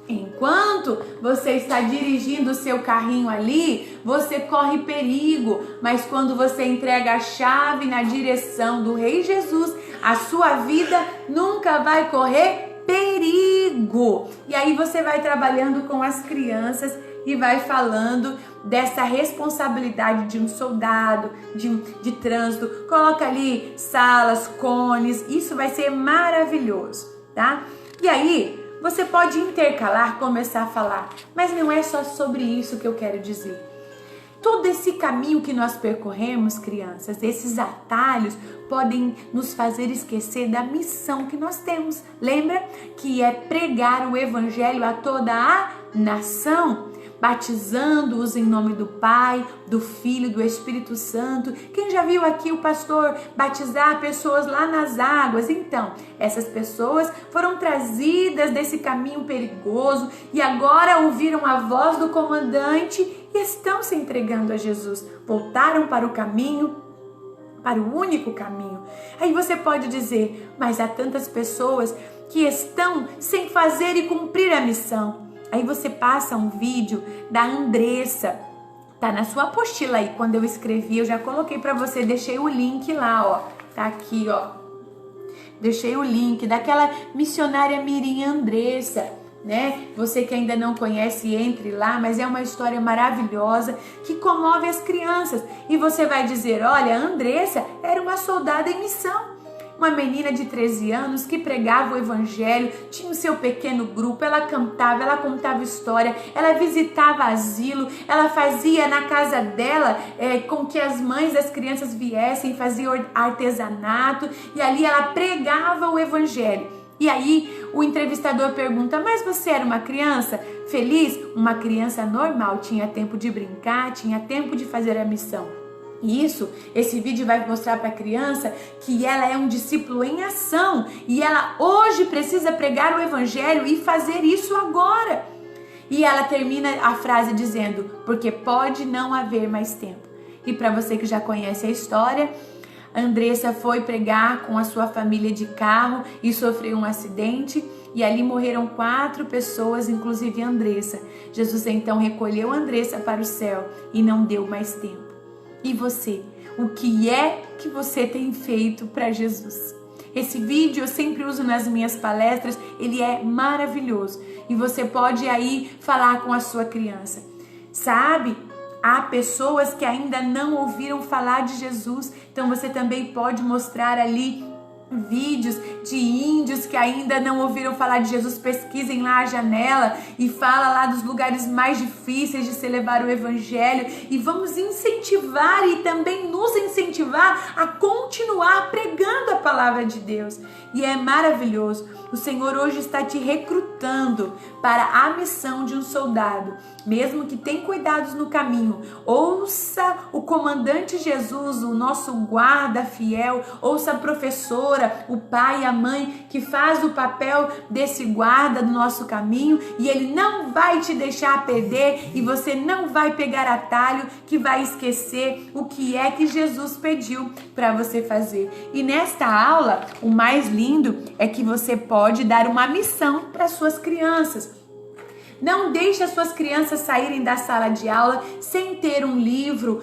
Enquanto você está dirigindo o seu carrinho ali, você corre perigo. Mas quando você entrega a chave na direção do Rei Jesus, a sua vida nunca vai correr perigo. E aí você vai trabalhando com as crianças e vai falando dessa responsabilidade de um soldado, de trânsito. Coloca ali salas, cones, isso vai ser maravilhoso, tá? E aí, Você pode intercalar, começar a falar, mas não é só sobre isso que eu quero dizer. Todo esse caminho que nós percorremos, crianças, esses atalhos podem nos fazer esquecer da missão que nós temos. Lembra que é pregar o evangelho a toda a nação, batizando-os em nome do Pai, do Filho, do Espírito Santo. Quem já viu aqui o pastor batizar pessoas lá nas águas? Então, essas pessoas foram trazidas desse caminho perigoso e agora ouviram a voz do comandante e estão se entregando a Jesus. Voltaram para o caminho, para o único caminho. Aí você pode dizer, mas há tantas pessoas que estão sem fazer e cumprir a missão. Aí você passa um vídeo da Andressa, tá na sua apostila aí, quando eu escrevi, eu já coloquei para você, deixei o link lá, ó, tá aqui, ó, deixei o link daquela missionária Mirim Andressa, né? Você que ainda não conhece, entre lá, mas é uma história maravilhosa que comove as crianças. E você vai dizer, olha, a Andressa era uma soldada em missão. Uma menina de 13 anos que pregava o evangelho, tinha o seu pequeno grupo, ela cantava, ela contava história, ela visitava asilo, ela fazia na casa dela com que as mães das crianças viessem, fazia artesanato e ali ela pregava o evangelho. E aí o entrevistador pergunta, mas você era uma criança feliz? Uma criança normal, tinha tempo de brincar, tinha tempo de fazer a missão. Esse vídeo vai mostrar para a criança que ela é um discípulo em ação e ela hoje precisa pregar o evangelho e fazer isso agora. E ela termina a frase dizendo, porque pode não haver mais tempo. E para você que já conhece a história, a Andressa foi pregar com a sua família de carro e sofreu um acidente e ali morreram 4 pessoas, inclusive a Andressa. Jesus então recolheu a Andressa para o céu e não deu mais tempo. E você? O que é que você tem feito para Jesus? Esse vídeo eu sempre uso nas minhas palestras, ele é maravilhoso. E você pode aí falar com a sua criança. Sabe, há pessoas que ainda não ouviram falar de Jesus, então você também pode mostrar ali vídeos de índios que ainda não ouviram falar de Jesus. Pesquisem lá a janela e fala lá dos lugares mais difíceis de se levar o evangelho e vamos incentivar e também nos incentivar a continuar pregando a palavra de Deus. E é maravilhoso, o Senhor hoje está te recrutando para a missão de um soldado, mesmo que tenha cuidados no caminho. Ouça o comandante Jesus, o nosso guarda fiel, ouça a professora, o pai e a mãe que faz o papel desse guarda do nosso caminho e ele não vai te deixar perder e você não vai pegar atalho que vai esquecer o que é que Jesus pediu para você fazer. E nesta aula, o mais lindo é que você pode dar uma missão para suas crianças. Não deixe as suas crianças saírem da sala de aula sem ter um livro,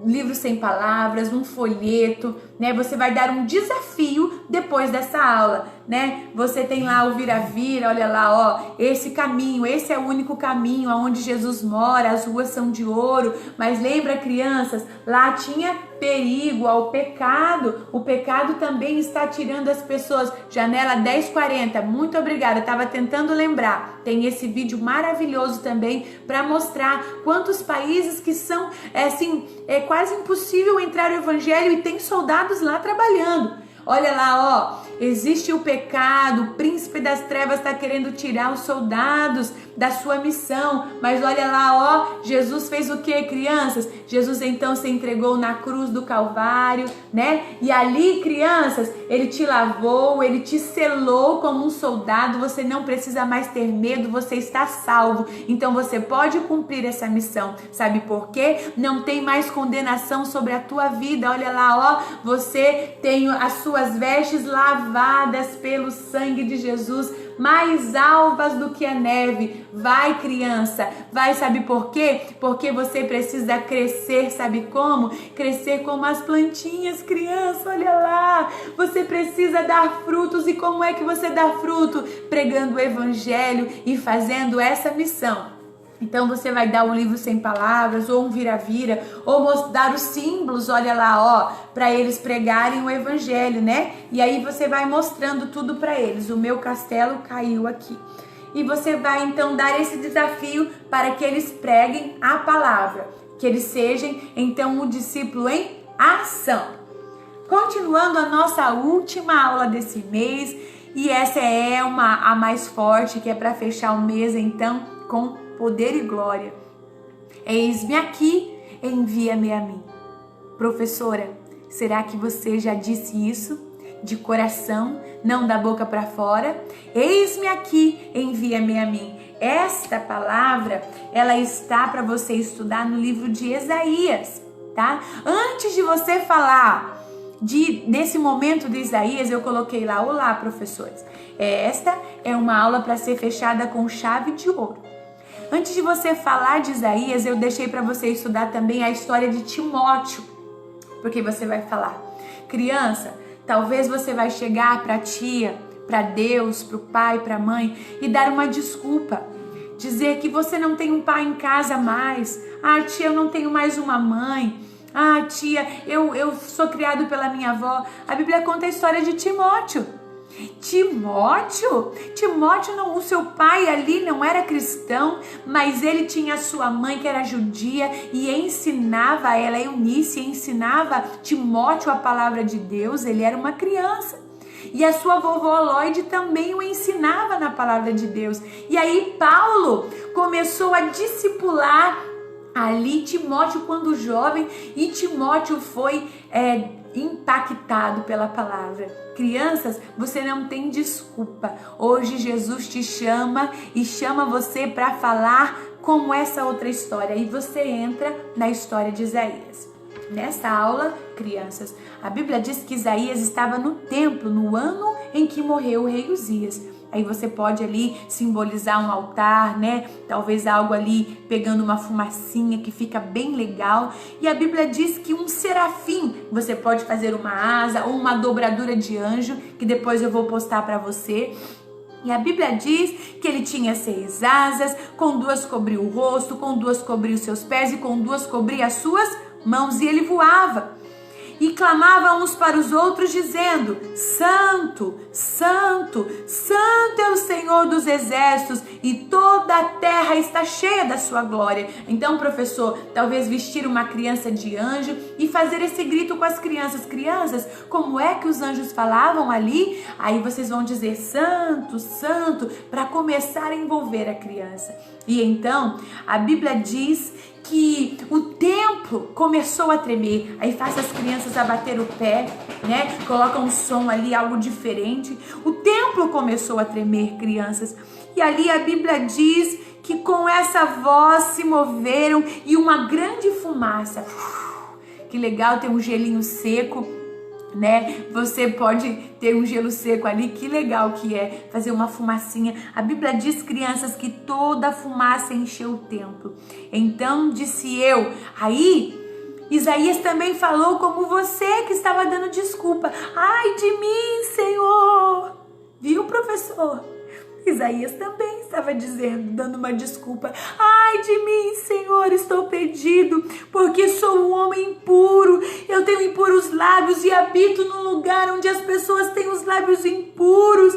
livro sem palavras, um folheto, né? Você vai dar um desafio depois dessa aula, né? Você tem lá o vira-vira, olha lá, ó, esse caminho, esse é o único caminho aonde Jesus mora, as ruas são de ouro, mas lembra, crianças, lá tinha perigo ao pecado, o pecado também está tirando as pessoas. Janela 1040, muito obrigada, estava tentando lembrar, tem esse vídeo maravilhoso também para mostrar quantos países que são, assim, é quase impossível entrar no evangelho e tem soldados lá trabalhando. Olha lá, ó, existe o pecado, o príncipe das trevas está querendo tirar os soldados da sua missão, mas olha lá, ó, Jesus fez o que, crianças? Jesus então se entregou na cruz do Calvário, né? E ali, crianças, ele te lavou, ele te selou como um soldado, você não precisa mais ter medo, você está salvo, então você pode cumprir essa missão. Sabe por quê? Não tem mais condenação sobre a tua vida. Olha lá, ó, você tem as suas vestes lavadas pelo sangue de Jesus, mais alvas do que a neve. Vai, criança, vai, sabe por quê? Porque você precisa crescer, sabe como? Crescer como as plantinhas, criança, olha lá. Você precisa dar frutos, e como é que você dá fruto? Pregando o evangelho e fazendo essa missão. Então você vai dar um livro sem palavras, ou um vira-vira, ou dar os símbolos, olha lá, ó, para eles pregarem o evangelho, né? E aí você vai mostrando tudo para eles. O meu castelo caiu aqui. E você vai então dar esse desafio para que eles preguem a palavra, que eles sejam então um discípulo em ação. Continuando a nossa última aula desse mês, e essa é a mais forte, que é para fechar o mês então com poder e glória. Eis-me aqui, envia-me a mim. Professora, será que você já disse isso de coração, não da boca para fora? Eis-me aqui, envia-me a mim. Esta palavra, ela está para você estudar no livro de Isaías, tá? Antes de você falar desse momento de Isaías, eu coloquei lá, olá professores, esta é uma aula para ser fechada com chave de ouro. Antes de você falar de Isaías, eu deixei para você estudar também a história de Timóteo, porque você vai falar, criança, talvez você vai chegar para a tia, para Deus, para o pai, para a mãe e dar uma desculpa, dizer que você não tem um pai em casa mais, tia, eu não tenho mais uma mãe, tia, eu sou criado pela minha avó. A Bíblia conta a história de Timóteo, não, o seu pai ali não era cristão, mas ele tinha sua mãe que era judia e ensinava ela, Eunice, ensinava Timóteo a palavra de Deus. Ele era uma criança e a sua vovó Lloyd também o ensinava na palavra de Deus. E aí Paulo começou a discipular ali Timóteo quando jovem, e Timóteo foi impactado pela palavra. Crianças, você não tem desculpa. Hoje Jesus te chama e chama você para falar como essa outra história, e você entra na história de Isaías. Nessa aula, crianças, a Bíblia diz que Isaías estava no templo no ano em que morreu o rei Uzias. Aí você pode ali simbolizar um altar, né? Talvez algo ali pegando uma fumacinha que fica bem legal. E a Bíblia diz que um serafim, você pode fazer uma asa ou uma dobradura de anjo, que depois eu vou postar para você. E a Bíblia diz que ele tinha 6 asas, com 2 cobria o rosto, com 2 cobria os seus pés e com 2 cobria as suas mãos, e ele voava. E clamava uns para os outros dizendo, Santo, Santo, Santo é o Senhor dos exércitos, e toda a terra está cheia da sua glória. Então, professor, talvez vestir uma criança de anjo e fazer esse grito com as crianças. Crianças, como é que os anjos falavam ali? Aí vocês vão dizer Santo, Santo, para começar a envolver a criança. E então, a Bíblia diz que o templo começou a tremer. Aí faz as crianças a bater o pé, né? Coloca um som ali, algo diferente. O templo começou a tremer, crianças. E ali a Bíblia diz que com essa voz se moveram e uma grande fumaça. Que legal ter um gelinho seco, né? Você pode ter um gelo seco ali, que legal que é fazer uma fumacinha. A Bíblia diz, crianças, que toda a fumaça encheu o templo. Então disse eu, aí Isaías também falou como você que estava dando desculpa. Ai de mim, Senhor! Viu, professor? Isaías também estava dizendo, dando uma desculpa. Ai de mim, Senhor, estou perdido, porque sou um homem impuro. Eu tenho impuros lábios e habito num lugar onde as pessoas têm os lábios impuros.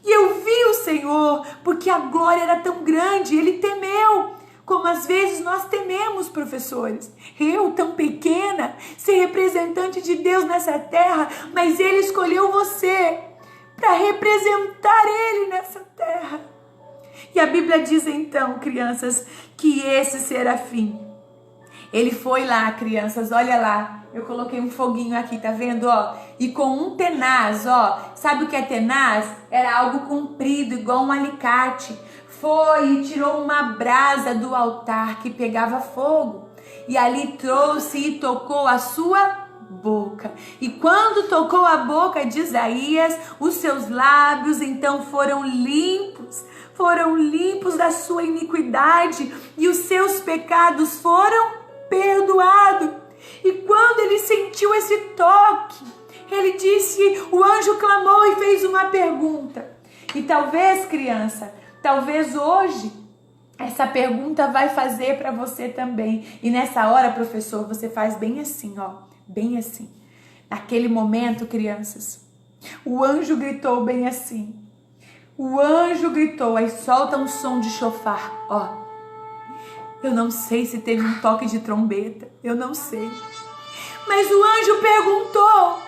E eu vi o Senhor, porque a glória era tão grande, ele temeu. Como às vezes nós tememos, professores. Eu, tão pequena, ser representante de Deus nessa terra, mas ele escolheu você para representar ele nessa terra. E a Bíblia diz então, crianças, que esse serafim, ele foi lá, crianças, olha lá, eu coloquei um foguinho aqui, tá vendo, ó? E com um tenaz, ó, sabe o que é tenaz? Era algo comprido, igual um alicate. Foi e tirou uma brasa do altar que pegava fogo, e ali trouxe e tocou a sua boca. E quando tocou a boca de Isaías, os seus lábios então foram limpos da sua iniquidade, e os seus pecados foram perdoados. E quando ele sentiu esse toque, ele disse, o anjo clamou e fez uma pergunta. E talvez, criança, talvez hoje essa pergunta vai fazer para você também. E nessa hora, professor, você faz bem assim, ó, bem assim. Naquele momento, crianças, o anjo gritou bem assim. O anjo gritou, aí solta um som de chofar, ó. Eu não sei se teve um toque de trombeta, eu não sei. Mas o anjo perguntou: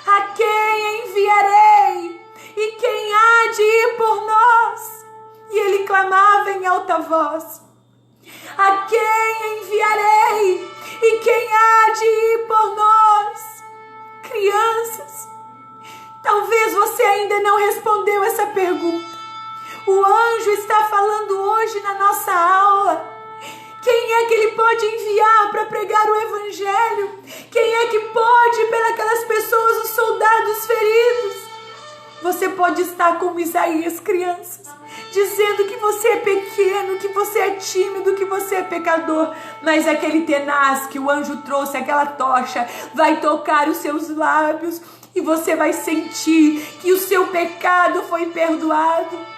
a quem enviarei? E quem há de ir por nós? E ele clamava em alta voz: a quem enviarei? E quem há de ir por nós? Crianças, talvez você ainda não respondeu essa pergunta. O anjo está falando hoje na nossa aula. Quem é que ele pode enviar para pregar o evangelho? Quem é que pode pelas pessoas, os soldados feridos? Você pode estar como Isaías, crianças, dizendo que você é pequeno, que você é tímido, que você é pecador. Mas aquele tenaz que o anjo trouxe, aquela tocha, vai tocar os seus lábios e você vai sentir que o seu pecado foi perdoado.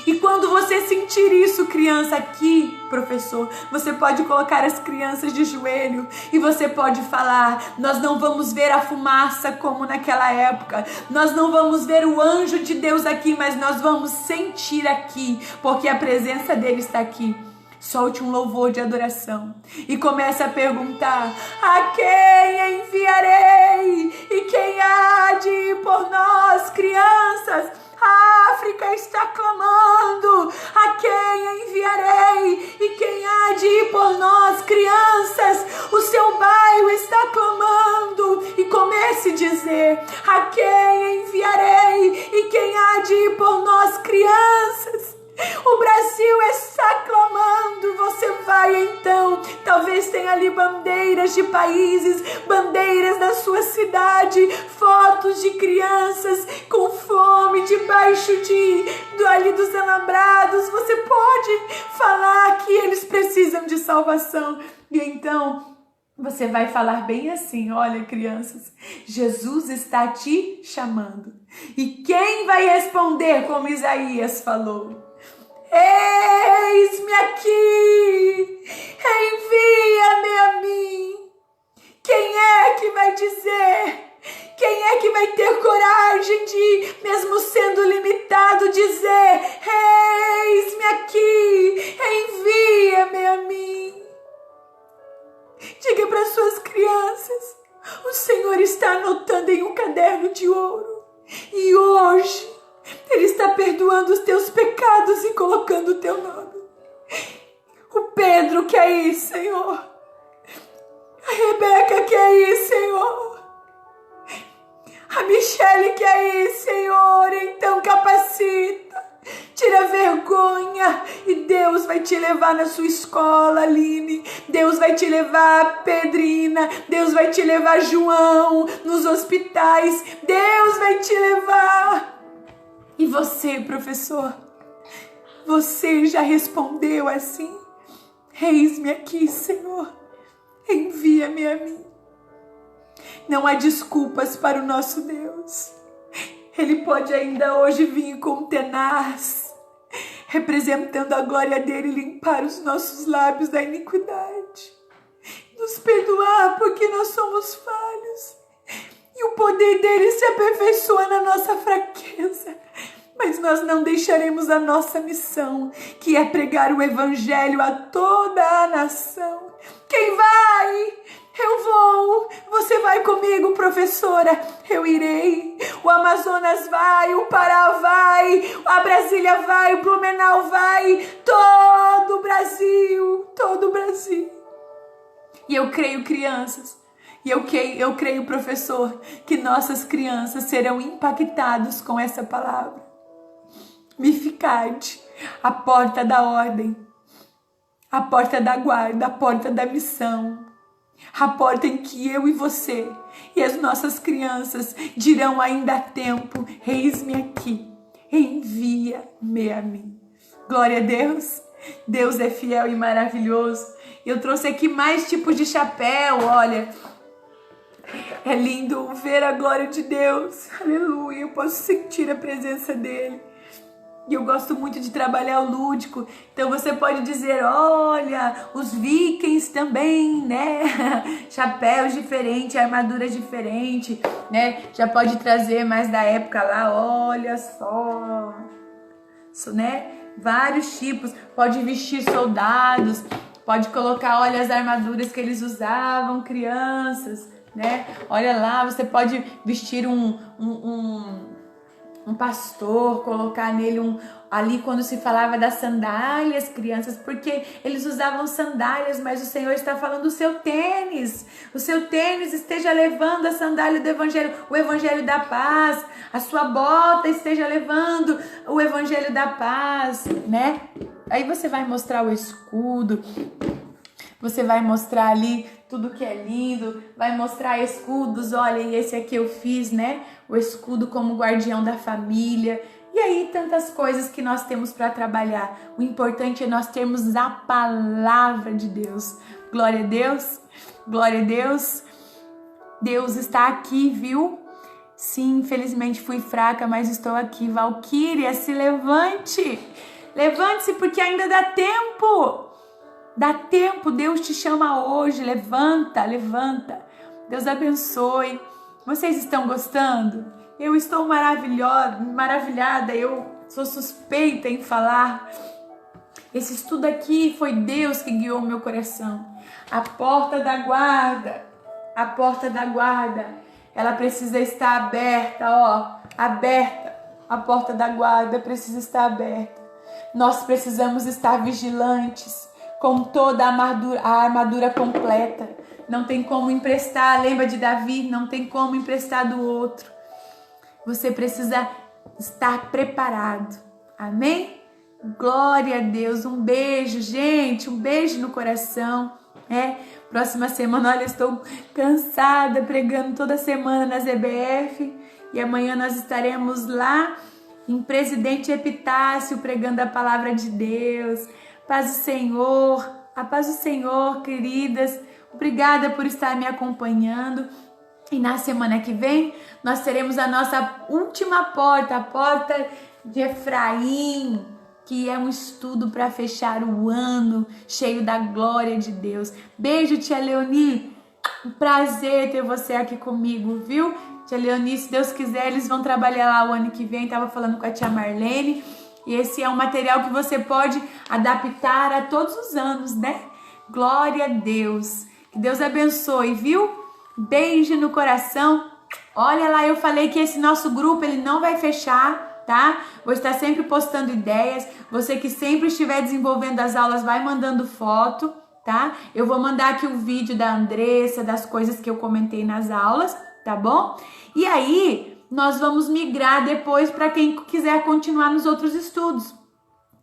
E quando você sentir isso, criança, aqui, professor, você pode colocar as crianças de joelho e você pode falar: nós não vamos ver a fumaça como naquela época, nós não vamos ver o anjo de Deus aqui, mas nós vamos sentir aqui, porque a presença dele está aqui. Solte um louvor de adoração e comece a perguntar: a quem enviarei? E quem há de ir por nós, crianças? A África está clamando: a quem enviarei? E quem há de ir por nós, crianças? O seu bairro está clamando. E comece a dizer: a quem enviarei? E quem há de ir por nós, crianças? O Brasil está clamando. Você vai então, talvez tenha ali bandeiras de países, bandeiras da sua cidade, fotos de crianças com fome debaixo ali dos alambrados. Você pode falar que eles precisam de salvação. E então você vai falar bem assim: olha, crianças, Jesus está te chamando. E quem vai responder como Isaías falou? Eis-me aqui, envia-me a mim. Quem é que vai dizer? Quem é que vai ter coragem de, mesmo sendo limitado, dizer: eis-me aqui, envia-me a mim? Diga para suas crianças: o Senhor está anotando em um caderno de ouro, e hoje Ele está perdoando os teus pecados e colocando o teu nome. O Pedro quer ir, Senhor. A Rebeca quer ir, Senhor. A Michele quer ir, Senhor. Então capacita, tira vergonha, e Deus vai te levar na sua escola, Aline. Deus vai te levar, Pedrina. Deus vai te levar, João, nos hospitais. Deus vai te levar. E você, professor, você já respondeu assim: eis-me aqui, Senhor, envia-me a mim. Não há desculpas para o nosso Deus. Ele pode ainda hoje vir com tenaz, representando a glória dele, limpar os nossos lábios da iniquidade, nos perdoar porque nós somos falhos. E o poder dele se aperfeiçoa na nossa fraqueza. Mas nós não deixaremos a nossa missão, que é pregar o evangelho a toda a nação. Quem vai? Eu vou. Você vai comigo, professora? Eu irei. O Amazonas vai, o Pará vai, a Brasília vai, o Blumenau vai. Todo o Brasil, todo o Brasil. E eu creio, crianças, e eu creio, professor, que nossas crianças serão impactados com essa palavra. Mificade, a porta da ordem, a porta da guarda, a porta da missão, a porta em que eu e você e as nossas crianças dirão ainda há tempo: eis-me aqui, envia-me a mim. Glória a Deus. Deus é fiel e maravilhoso. Eu trouxe aqui mais tipos de chapéu, olha. É lindo ver a glória de Deus. Aleluia, eu posso sentir a presença dele. E eu gosto muito de trabalhar o lúdico. Então você pode dizer, olha, os vikings também, né? Chapéus diferentes, armaduras diferentes, né? Já pode trazer mais da época lá, olha só. Isso, né? Vários tipos. Pode vestir soldados, pode colocar, olha, as armaduras que eles usavam, crianças, né? Olha lá, você pode vestir um pastor, colocar nele ali quando se falava das sandálias, crianças, porque eles usavam sandálias, mas o Senhor está falando do seu tênis. O seu tênis esteja levando a sandália do evangelho, o evangelho da paz. A sua bota esteja levando o evangelho da paz, né? Aí você vai mostrar o escudo. Você vai mostrar ali tudo que é lindo, vai mostrar escudos, olha, e esse aqui eu fiz, né? O escudo como guardião da família. E aí tantas coisas que nós temos para trabalhar. O importante é nós termos a palavra de Deus. Glória a Deus, glória a Deus. Deus está aqui, viu? Sim, infelizmente fui fraca, mas estou aqui. Valquíria, se levante. Levante-se porque ainda dá tempo. Dá tempo, Deus te chama hoje, levanta, levanta. Deus abençoe. Vocês estão gostando? Eu estou maravilhada, eu sou suspeita em falar. Esse estudo aqui foi Deus que guiou o meu coração. A porta da guarda, ela precisa estar aberta, ó, aberta. A porta da guarda precisa estar aberta. Nós precisamos estar vigilantes, com toda a armadura completa. Não tem como emprestar, lembra de Davi? Não tem como emprestar do outro. Você precisa estar preparado. Amém? Glória a Deus. Um beijo, gente. Um beijo no coração. Próxima semana, olha, estou cansada pregando toda semana na ZBF. E amanhã nós estaremos lá em Presidente Epitácio pregando a palavra de Deus. Paz do Senhor, a paz do Senhor, queridas. Obrigada por estar me acompanhando. E na semana que vem, nós teremos a nossa última porta, a porta de Efraim, que é um estudo para fechar o ano cheio da glória de Deus. Beijo, tia Leoni. Um prazer ter você aqui comigo, viu? Tia Leoni, se Deus quiser, eles vão trabalhar lá o ano que vem. Estava falando com a tia Marlene. E esse é um material que você pode adaptar a todos os anos, né? Glória a Deus. Que Deus abençoe, viu? Beijo no coração. Olha lá, eu falei que esse nosso grupo, ele não vai fechar, tá? Vou estar sempre postando ideias. Você que sempre estiver desenvolvendo as aulas, vai mandando foto, tá? Eu vou mandar aqui o vídeo da Andressa, das coisas que eu comentei nas aulas, tá bom? E aí, nós vamos migrar depois para quem quiser continuar nos outros estudos,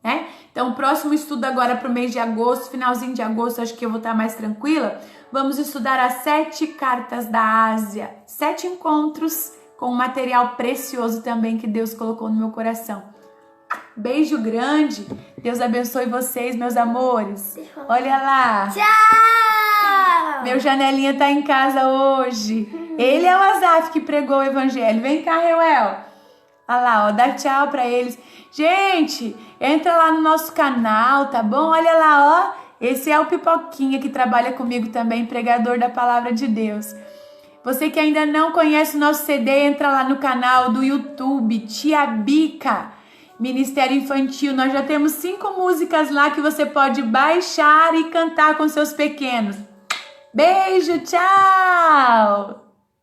né? Então, o próximo estudo agora para o mês de agosto, finalzinho de agosto, acho que eu vou estar mais tranquila. Vamos estudar as 7 cartas da Ásia, 7 encontros com um material precioso também que Deus colocou no meu coração. Beijo grande, Deus abençoe vocês, meus amores. Olha lá. Tchau! Meu janelinha tá em casa hoje. Ele é o Azaf que pregou o evangelho. Vem cá, Reuel. Olha lá, ó, dá tchau pra eles. Gente, entra lá no nosso canal, tá bom? Olha lá, ó. Esse é o Pipoquinha que trabalha comigo também, pregador da palavra de Deus. Você que ainda não conhece o nosso CD, entra lá no canal do YouTube, Tia Bica, Ministério Infantil. Nós já temos 5 músicas lá que você pode baixar e cantar com seus pequenos. Beijo, tchau!